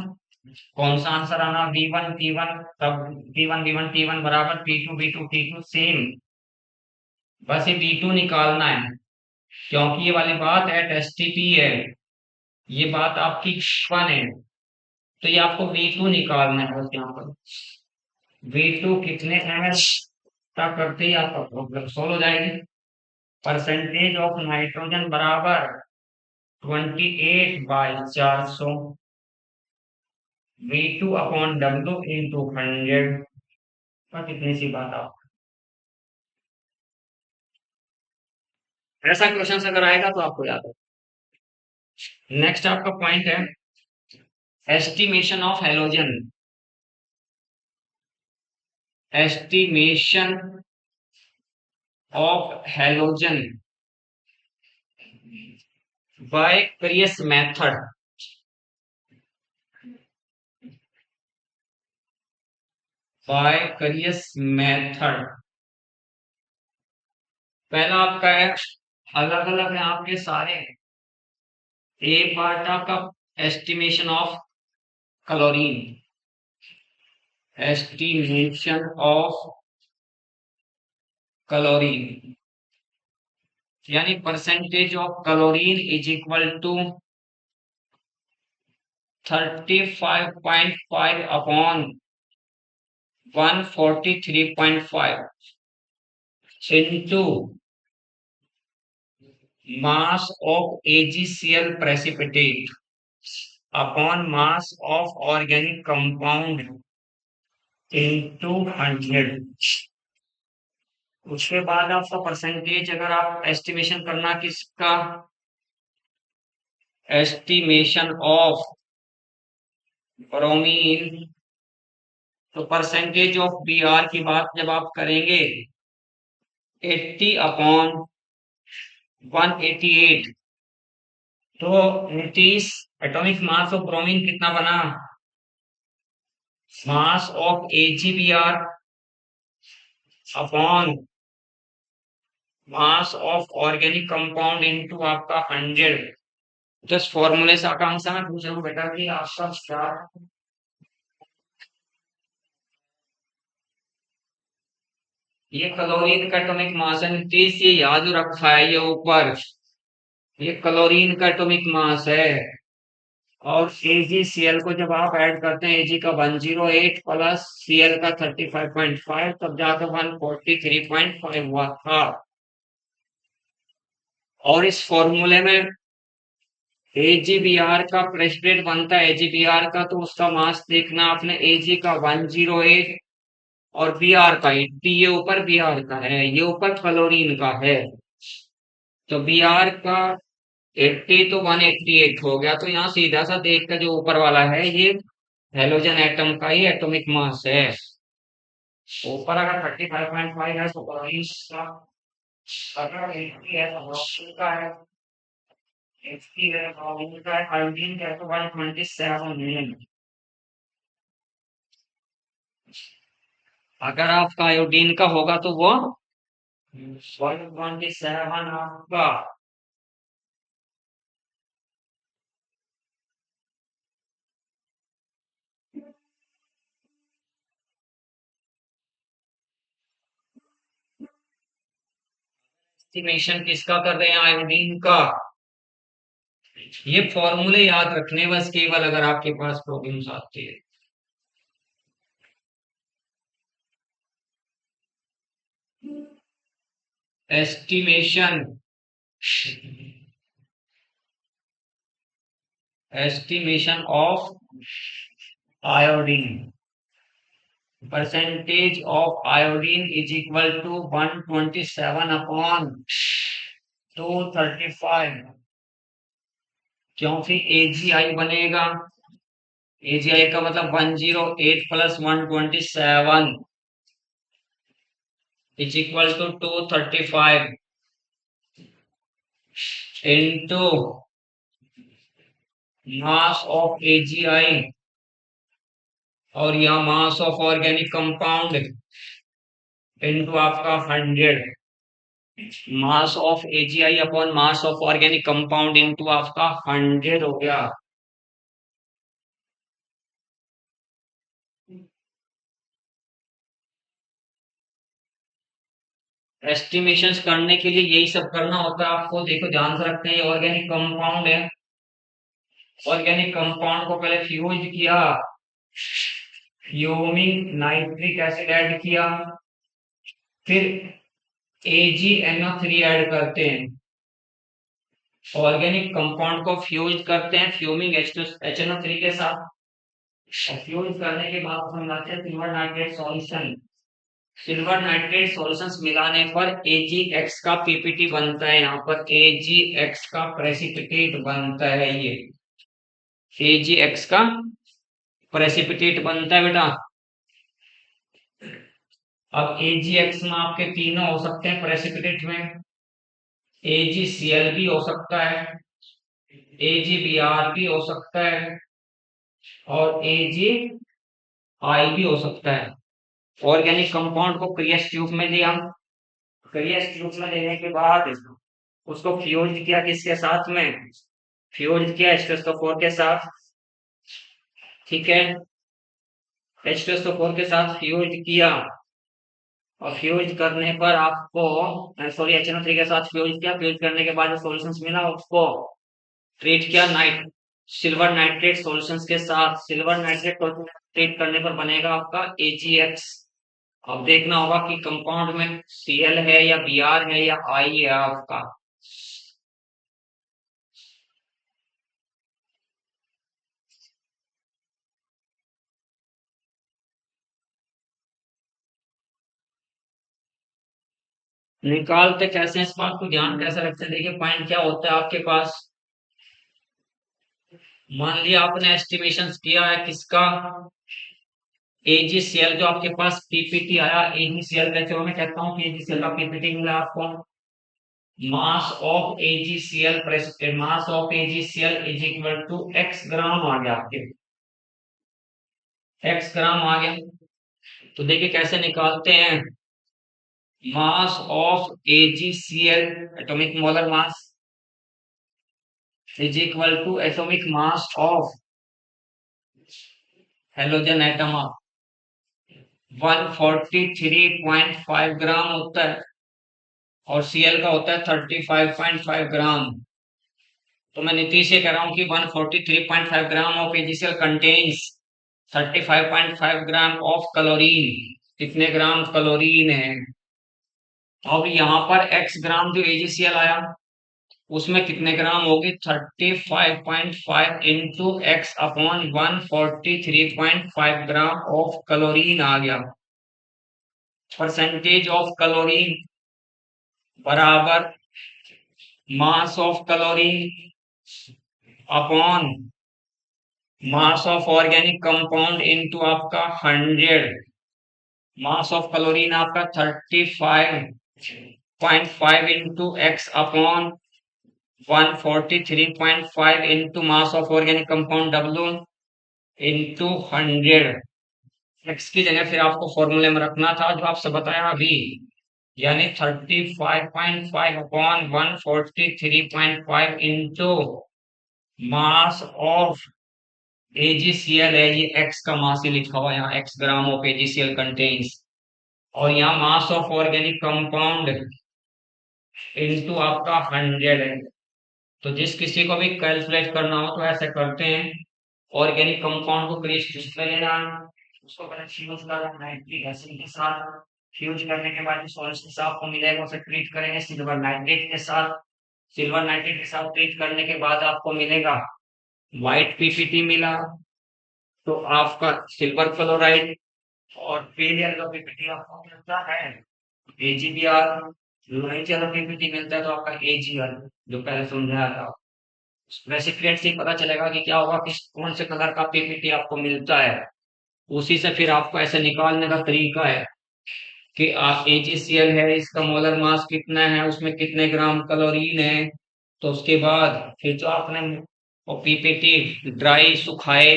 कौन सा आंसर आना। V1 T1, तब P1 V1 T1 बराबर P2 V2 T2 सेम। बस ये V2 निकालना है, क्योंकि ये वाली बात एट STP है, ये बात आपकी 1 है, तो ये आपको V2 निकालना है बस यहाँ पर। V2 कितने ml तक करते ही आपका प्रॉब्लम सोल्व हो जाएगी। परसेंटेज ऑफ नाइट्रोजन बराबर 28/400 V2 अपॉन W इंटू 100। बस इतनी सी बात आप, ऐसा क्वेश्चन अगर आएगा तो आपको याद है। नेक्स्ट आपका पॉइंट है estimation of halogen. Estimation of halogen by Carius method. By Carius method, पहला आपका है, अलग अलग है आपके सारे। ए पार्ट आपका estimation of chlorine, estimation of chlorine यानी percentage of chlorine is equal to 35.5 upon 143.5 into mass of AgCl precipitate upon mass of organic compound into 100। उसके बाद आपका परसेंटेज अगर आप एस्टिमेशन करना किसका, एस्टिमेशन ऑफ ब्रोमीन, तो परसेंटेज ऑफ Br की बात जब आप करेंगे 80 अपॉन 188, तो 29 एटॉमिक मास ऑफ ब्रोमीन कितना बना, mass of AgBr upon mass of organic compound into आपका 100। जस्ट फॉर्मूले से आकांक्षा में पूछ रहा हूँ बेटा कि आपका क्या, ये क्लोरीन का एटॉमिक मास है, नीतीश ये याद रखा है, ये ऊपर ये क्लोरीन का एटॉमिक मास है। और AgCl को जब आप ऐड करते हैं, Ag का 108 प्लस Cl का 35.5, तब जाकर 143.5 हुआ था। और इस फॉर्मूले में AgBr का प्रेसिपिटेट बनता है, AgBr का, तो उसका मास देखना आपने, Ag का 108 और Br का 80, ये ऊपर Br का है, ये ऊपर क्लोरीन का है, तो Br का 80 तो 188 हो गया, तो यहाँ सीधा सा देख कर जो ऊपर वाला है ये हेलोजन एटम का ही एटॉमिक मास है। ऊपर अगर 35.5 है तो क्लोरीन का, अगर 80 है तो ब्रोमीन का है, 80 है ब्रोमीन का है, आयोडीन का है तो 127 है। अगर आपका आयोडीन का होगा तो वो 127 आपका। एस्टिमेशन किसका कर रहे हैं, आयोडीन का। ये फॉर्मूले याद रखने बस, केवल अगर आपके पास प्रॉब्लम्स आती है। Estimation, estimation of iodine, percentage of iodine is equal to 127 upon 235, क्योंकि AgI बनेगा AgI का मतलब 108 plus 127 is equal to 235 into mass of AgI और यहाँ mass of organic compound into आपका 100 mass of AgI upon mass of organic compound into आपका 100 हो गया। एस्टिमेशंस करने के लिए यही सब करना होता है आपको। देखो ध्यान से रखते हैं, ये ऑर्गेनिक कंपाउंड है। ऑर्गेनिक कंपाउंड को पहले फ्यूज किया, फ्यूमिंग नाइट्रिक एसिड ऐड किया, फिर AgNO3 ऐड करते हैं। ऑर्गेनिक कंपाउंड को फ्यूज करते हैं फ्यूमिंग HNO3 के साथ, और फ्यूज करने के बाद हम लाते हैं silver nitrate solution. Silver nitrate solutions मिलाने पर AgX का पीपीटी बनता है। यहाँ पर AgX का प्रेसिपिटेट बनता है। ये AgX का प्रेसिपिटेट बनता है बेटा। अब AgX में आपके तीनों हो सकते हैं प्रेसिपिटेट में। AgCl भी हो सकता है, AgBr भी हो सकता है, और AgI भी हो सकता है। ऑर्गेनिक कंपाउंड को क्रिएस ट्यूब में लिया, क्रिएस ट्यूब में लेने के बाद उसको फ्यूज किया किसके साथ में, फ्यूज किया H2SO4 के साथ। ठीक है, H2SO4 के साथ फ्यूज किया, और फ्यूज करने पर आपको सॉरी HNO3 के साथ फ्यूज किया। फ्यूज करने के बाद जो सॉल्यूशंस मिला उसको ट्रीट किया सिल्वर नाइट्रेट सॉल्यूशंस के साथ। सिल्वर नाइट्रेट ट्रीट करने पर बनेगा आपका AgX। अब देखना होगा कि कंपाउंड में Cl है या Br है या I है आपका। निकालते कैसे इस बात को ध्यान कैसे रखते हैं, देखिए पॉइंट क्या होता है आपके पास। मान लिया आपने एस्टिमेशन किया है किसका, AgCl जो आपके पास पीपीटी आया AgCl का, चलो मैं कहता हूँ कि AgCl का पीपीटी मिला आपको। Mass of AgCl precipitate, mass of AgCl is equal to x gram आ गया आपके, x ग्राम आ गया। तो देखिए कैसे निकालते हैं, mass of AgCl atomic molar mass is equal to atomic mass of halogen atom 143.5 gram होता है, और Cl का होता है 35.5 ग्राम। तो मैं नीतीश से कह रहा हूँ कि 143.5 gram of AgCl contains 35.5 gram of chlorine. कितने ग्राम क्लोरीन है। अब यहाँ पर x ग्राम जो AgCl आया उसमें कितने ग्राम होगी, 35.5 into x upon 143.5 gram of chlorine आ गया। परसेंटेज ऑफ क्लोरीन बराबर mass of chlorine upon mass of organic compound into आपका 100। मास ऑफ क्लोरीन आपका 35.5 into x upon 143.5 into mass of organic compound W into 100। X की जगह फिर आपको फॉर्मूले में रखना था जो आपसे बताया अभी, यानी 35.5 upon 143.5 into mass of AgCl है। ये x का मास ही लिखा हुआ है यहाँ, x gram of AgCl contains, और यहाँ mass of organic compound into आपका 100 है। तो जिस किसी को भी कैलकुलेट करना हो तो ऐसे करते हैं, ऑर्गेनिक कंपाउंड को क्रिएट में लेना, उसको पहले फ्यूज करना नाइट्रिक एसिड के साथ। फ्यूज करने के बाद जो सॉल्यूशन आपको मिलेगा उसे ट्रीट करेंगे सिल्वर नाइट्रेट के साथ। सिल्वर नाइट्रेट के साथ ट्रीट करने के बाद आपको मिलेगा व्हाइट पीपीटी मिला, तो आपका सिल्वर क्लोराइड, और फेलियर का पीपीटी आपको मिलता है AgBr। नहीं चलो पीपीटी मिलता है तो आपका AgR जो पहले समझाया था। प्रेसिपिटेट से ही पता चलेगा कि क्या होगा, किस कौन से कलर का पीपीटी आपको मिलता है। उसी से फिर आपको ऐसे निकालने का तरीका है कि आप AgCl है, इसका मोलर मास कितना है, उसमें कितने ग्राम क्लोरीन है। तो उसके बाद फिर जो आपने पीपीटी ड्राई सुखाए,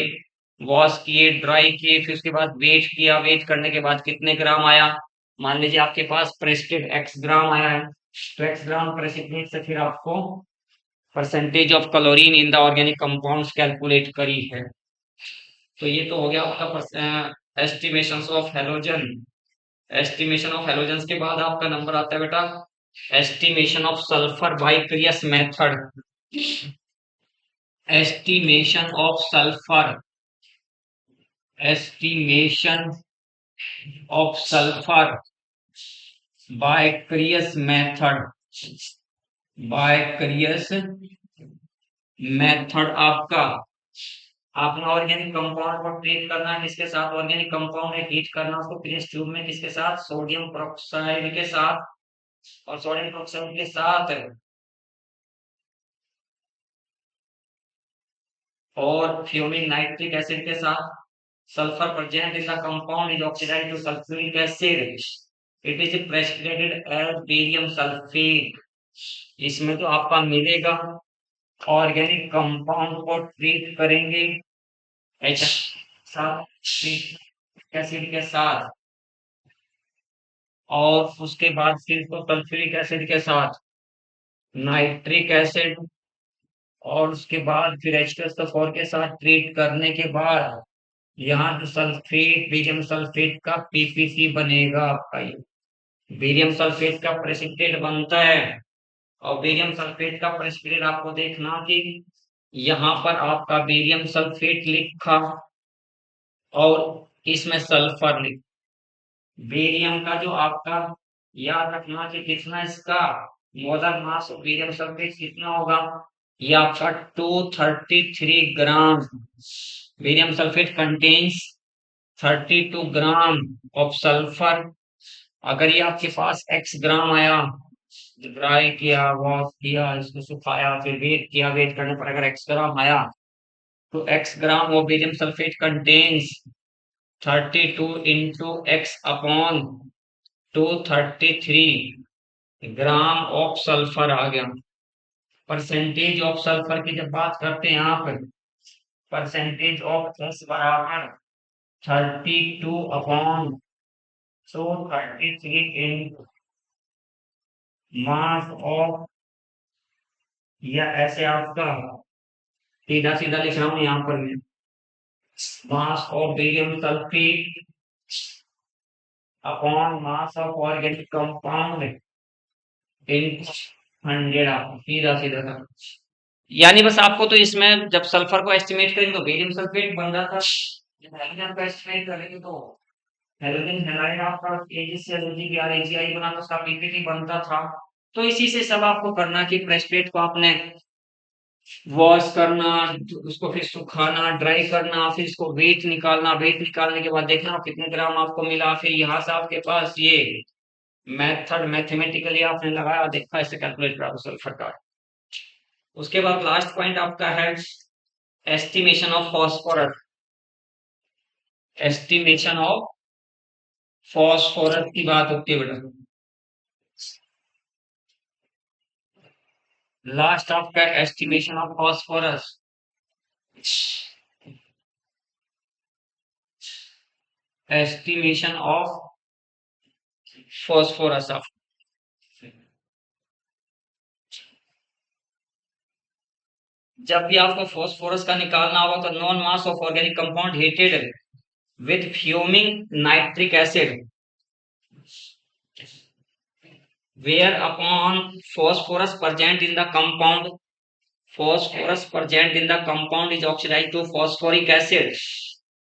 वॉश किए, ड्राई किए, फिर उसके बाद वेट किया, वेट करने के बाद कितने ग्राम आया। मान लीजिए आपके पास प्रेसिपिटेट एक्स ग्राम आया है, तो एक्स ग्राम प्रेसिपिटेट से फिर आपको percentage of chlorine in the organic compounds calculate करी है। तो ये तो हो गया आपका estimation of halogen. Estimation of halogens के बाद आपका नंबर आता है बेटा estimation of sulphur by Carius method. Estimation of sulphur, estimation of sulphur by Carius method, by Carius method. आपका आपने ऑर्गेनिक कंपाउंड को ट्रीट करना है किसके साथ, ऑर्गेनिक कंपाउंड है हीट करना उसको क्रियस ट्यूब में किसके साथ, सोडियम पेरोक्साइड के साथ। और सोडियम पेरोक्साइड के साथ और फ्यूमिंग नाइट्रिक एसिड के साथ sulphur present in the compound is oxidised to sulphuric acid, it is precipitated as barium sulphate. इसमें तो आपका मिलेगा ऑर्गेनिक कंपाउंड को ट्रीट करेंगे एच एसिड के साथ, और उसके बाद फिर इसको सल्फ्यूरिक एसिड के साथ, नाइट्रिक एसिड, और उसके बाद फिर H2SO4 के साथ ट्रीट करने के बाद यहाँ जो सल्फेट, बेरियम सल्फेट का पीपीसी बनेगा आपका। ये बेरियम सल्फेट का प्रेसिपिटेट बनता है। और बेरियम सल्फेट का प्रेसिपिटेट आपको देखना कि यहाँ पर आपका बेरियम सल्फेट लिखा और इसमें सल्फर लिखा। बेरियम का जो आपका याद रखना कि कितना इसका molar mass of barium sulphate कितना होगा, ये आपका 233 gram. Barium sulphate contains 32 gram of sulphur. अगर ये आपके पास x ग्राम आया, ड्राई किया, वॉश किया, इसको सुखाया, फिर वेट किया, वेट करने पर अगर x ग्राम आया, तो x gram of barium sulphate contains 32 into x upon 233 gram of sulphur आ गया। परसेंटेज ऑफ सल्फर की जब बात करते हैं यहाँ पर, परसेंटेज ऑफ एस बराबर 32 अपॉन 233 इन मास ऑफ, या ऐसे आपका सीधा सीधा लिख रहा हूँ यहाँ पर मैं, मास of barium sulphate upon mass of organic compound in 100, आप सीधा सीधा था। यानी बस आपको तो इसमें जब सल्फर को एस्टिमेट करेंगे तो बेरियम सल्फेट बन रहा था, जब हेलोजन को एस्टिमेट करेंगे तो हेलोजन हैलाइड आपका AgCl बना तो उसका पीपीटी बनता था। तो इसी से सब आपको करना कि प्रेसिपिटेट को आपने वॉश करना, उसको फिर सुखाना, ड्राई करना, फिर इसको वेट निकालना, वेट निकालने के बाद देखना कितने ग्राम आपको मिला, फिर यहाँ से आपके पास ये मेथड मैथमेटिकली आपने लगाया, देखा, इससे कैलकुलेट करा सल्फर का। उसके बाद लास्ट पॉइंट आपका है estimation of phosphorus. Estimation of phosphorus की बात होती है बेटा। लास्ट आपका estimation of phosphorus, estimation of phosphorus of, जब भी आपको फॉस्फोरस का निकालना होगा तो non mass of organic compound heated with fuming nitric acid where upon phosphorus present in the compound, phosphorus present in the compound is oxidized to phosphoric acid,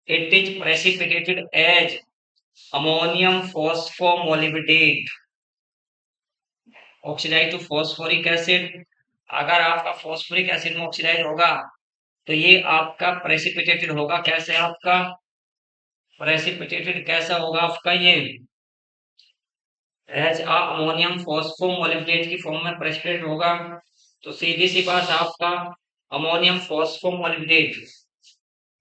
it is precipitated as ammonium phosphomolybdate, oxidise to phosphoric acid. अगर आपका phosphoric acid में oxidise होगा तो ये आपका precipitated होगा, कैसे आपका प्रेसिपिटेटेड कैसा होगा आपका ये एज अमोनियम फॉस्फोमोलिब्डेट की फॉर्म में प्रेसिपिटेट होगा। तो सीधी सी बात आपका अमोनियम फॉस्फोमोलिब्डेट,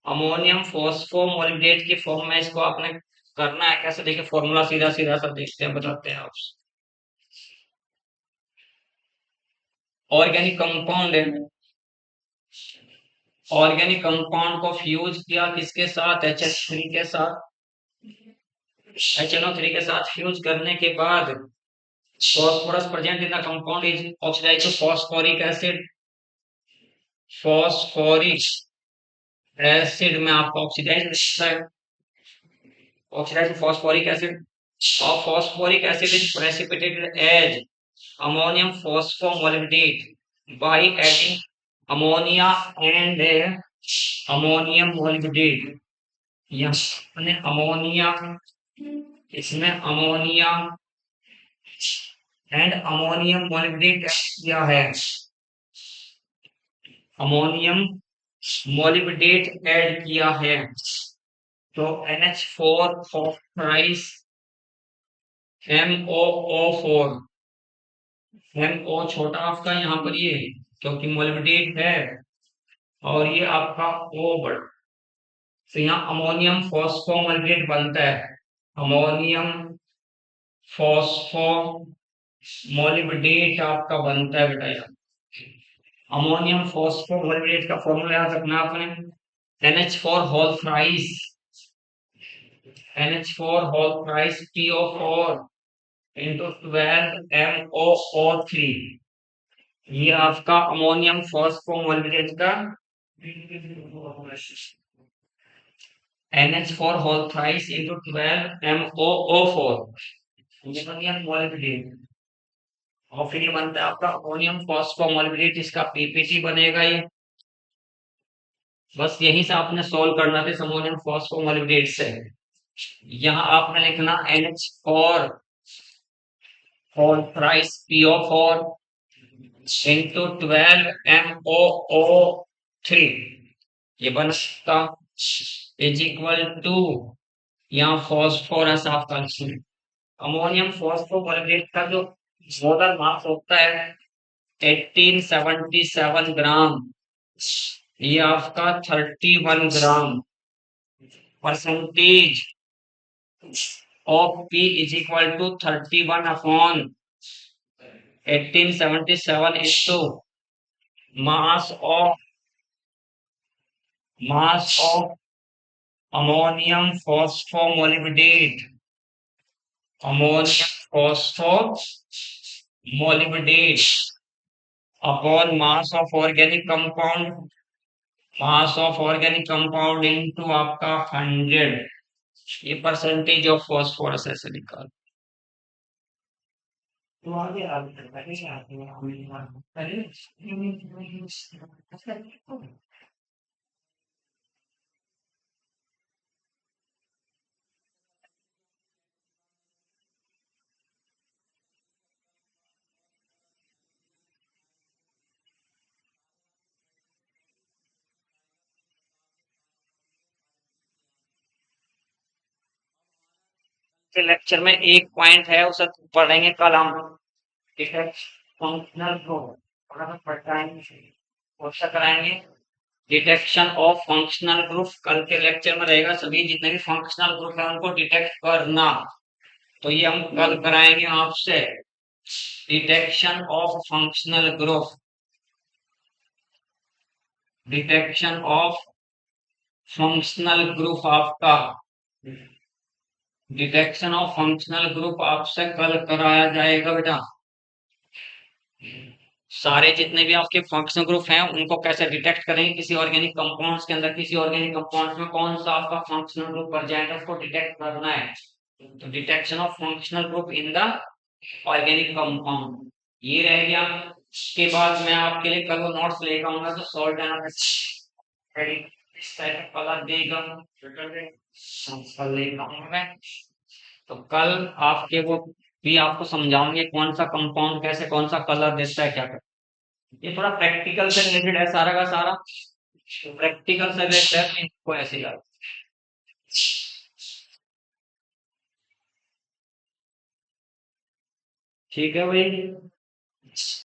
अमोनियम फॉस्फोमोलिब्डेट की फॉर्म में इसको आपने करना है कैसे, देखिए फॉर्मूला सीधा सीधा सा देखते हैं, बताते हैं आप। ऑर्गेनिक कंपाउंड है, ऑर्गेनिक कंपाउंड को फ्यूज किया किसके साथ, HH3 के साथ, HNO3 के साथ फ्यूज करने के बाद phosphorus present in the compound is oxidized to phosphoric acid, phosphoric acid में आपको ऑक्सीडाइज लिखता है, oxidized to phosphoric acid, और phosphoric acid is precipitated as ammonium phosphomolybdate by adding ammonia and ammonium molybdate। यहाँ ammonia, इसमें ammonia and ammonium molybdate किया है, ammonium molybdate add किया है, तो NH4 फॉस्फराइस MOO4, MO छोटा आपका यहाँ पर ये क्योंकि मोलिब्डेट है और ये आपका O बड़ा, तो यहाँ अमोनियम फॉस्फोमोलिब्डेट बनता है, अमोनियम फॉस्फो मोलिब्डेट आपका बनता है बेटा। यहाँ अमोनियम फॉस्फोमोलिब्डेट का फॉर्मूला याद रखना आपने, NH4 whole thrice, NH4 whole thrice PO4 into 12MOO3, ये आपका अमोनियम फॉस्फोमोलिब्डेट का NH4 whole thrice into 12MOO4 ammonium molybdate, और फिर ये बनता है आपका अमोनियम फॉस्फोमोलिब्डेट, इसका PPT बनेगा ये। बस यहीं से आपने सॉल्व करना था अमोनियम फॉस्फोमोलिब्डेट से। यहाँ आपने लिखना NH4 whole thrice PO4 into 12MOO3, ये बनता इज इक्वल टू, यहाँ फॉस्फोरस आपका लिखना, अमोनियम फॉस्फोमोलिब्डेट का जो मोलर मास होता है 1877 ग्राम, ये आपका 31 gram, percentage of P is equal to 31 upon 1877 into mass of ammonium phosphomolybdate, ammonium phosphomolybdate upon mass of organic compound, mass of organic compound into आपका 100, ये परसेंटेज ऑफ फॉस्फोरस ऐसे निकाल। तो आगे आगे पहले आते हैं पहले के लेक्चर में एक पॉइंट है उसे पढ़ेंगे कल हम, ठीक है, फंक्शनल ग्रुप कौन कराएंगे, डिटेक्शन ऑफ फंक्शनल ग्रुप कल के लेक्चर में रहेगा, सभी जितने भी फंक्शनल ग्रुप है उनको डिटेक्ट करना, तो ये हम कल कराएंगे आपसे, detection of functional group, detection of functional group आपका, डिटेक्शन ऑफ फंक्शनल ग्रुप आपसे कल कराया जाएगा बेटा। सारे जितने भी आपके फंक्शनल ग्रुप हैं उनको कैसे डिटेक्ट करेंगे, किसी ऑर्गेनिक कंपाउंड्स के अंदर, किसी ऑर्गेनिक कंपाउंड्स में कौन सा आपका फंक्शनल ग्रुप बन जाएगा उसको डिटेक्ट करना है, तो detection of functional group in the organic compound ये रह गया। इसके बाद मैं आपके लिए कल वो नोट्स लेकर आऊंगा, तो सॉल्ट एंड इस टाइप का कलर देगा, कल लेकर आऊंगा मैं, तो कल आपके वो भी आपको समझाऊंगे कौन सा कंपाउंड कैसे कौन सा कलर देता है क्या करता है। ये थोड़ा प्रैक्टिकल से रिलेटेड है सारा का सारा, तो प्रैक्टिकल से रिलेटेड है, तो इनको ऐसे याद। ठीक है भाई।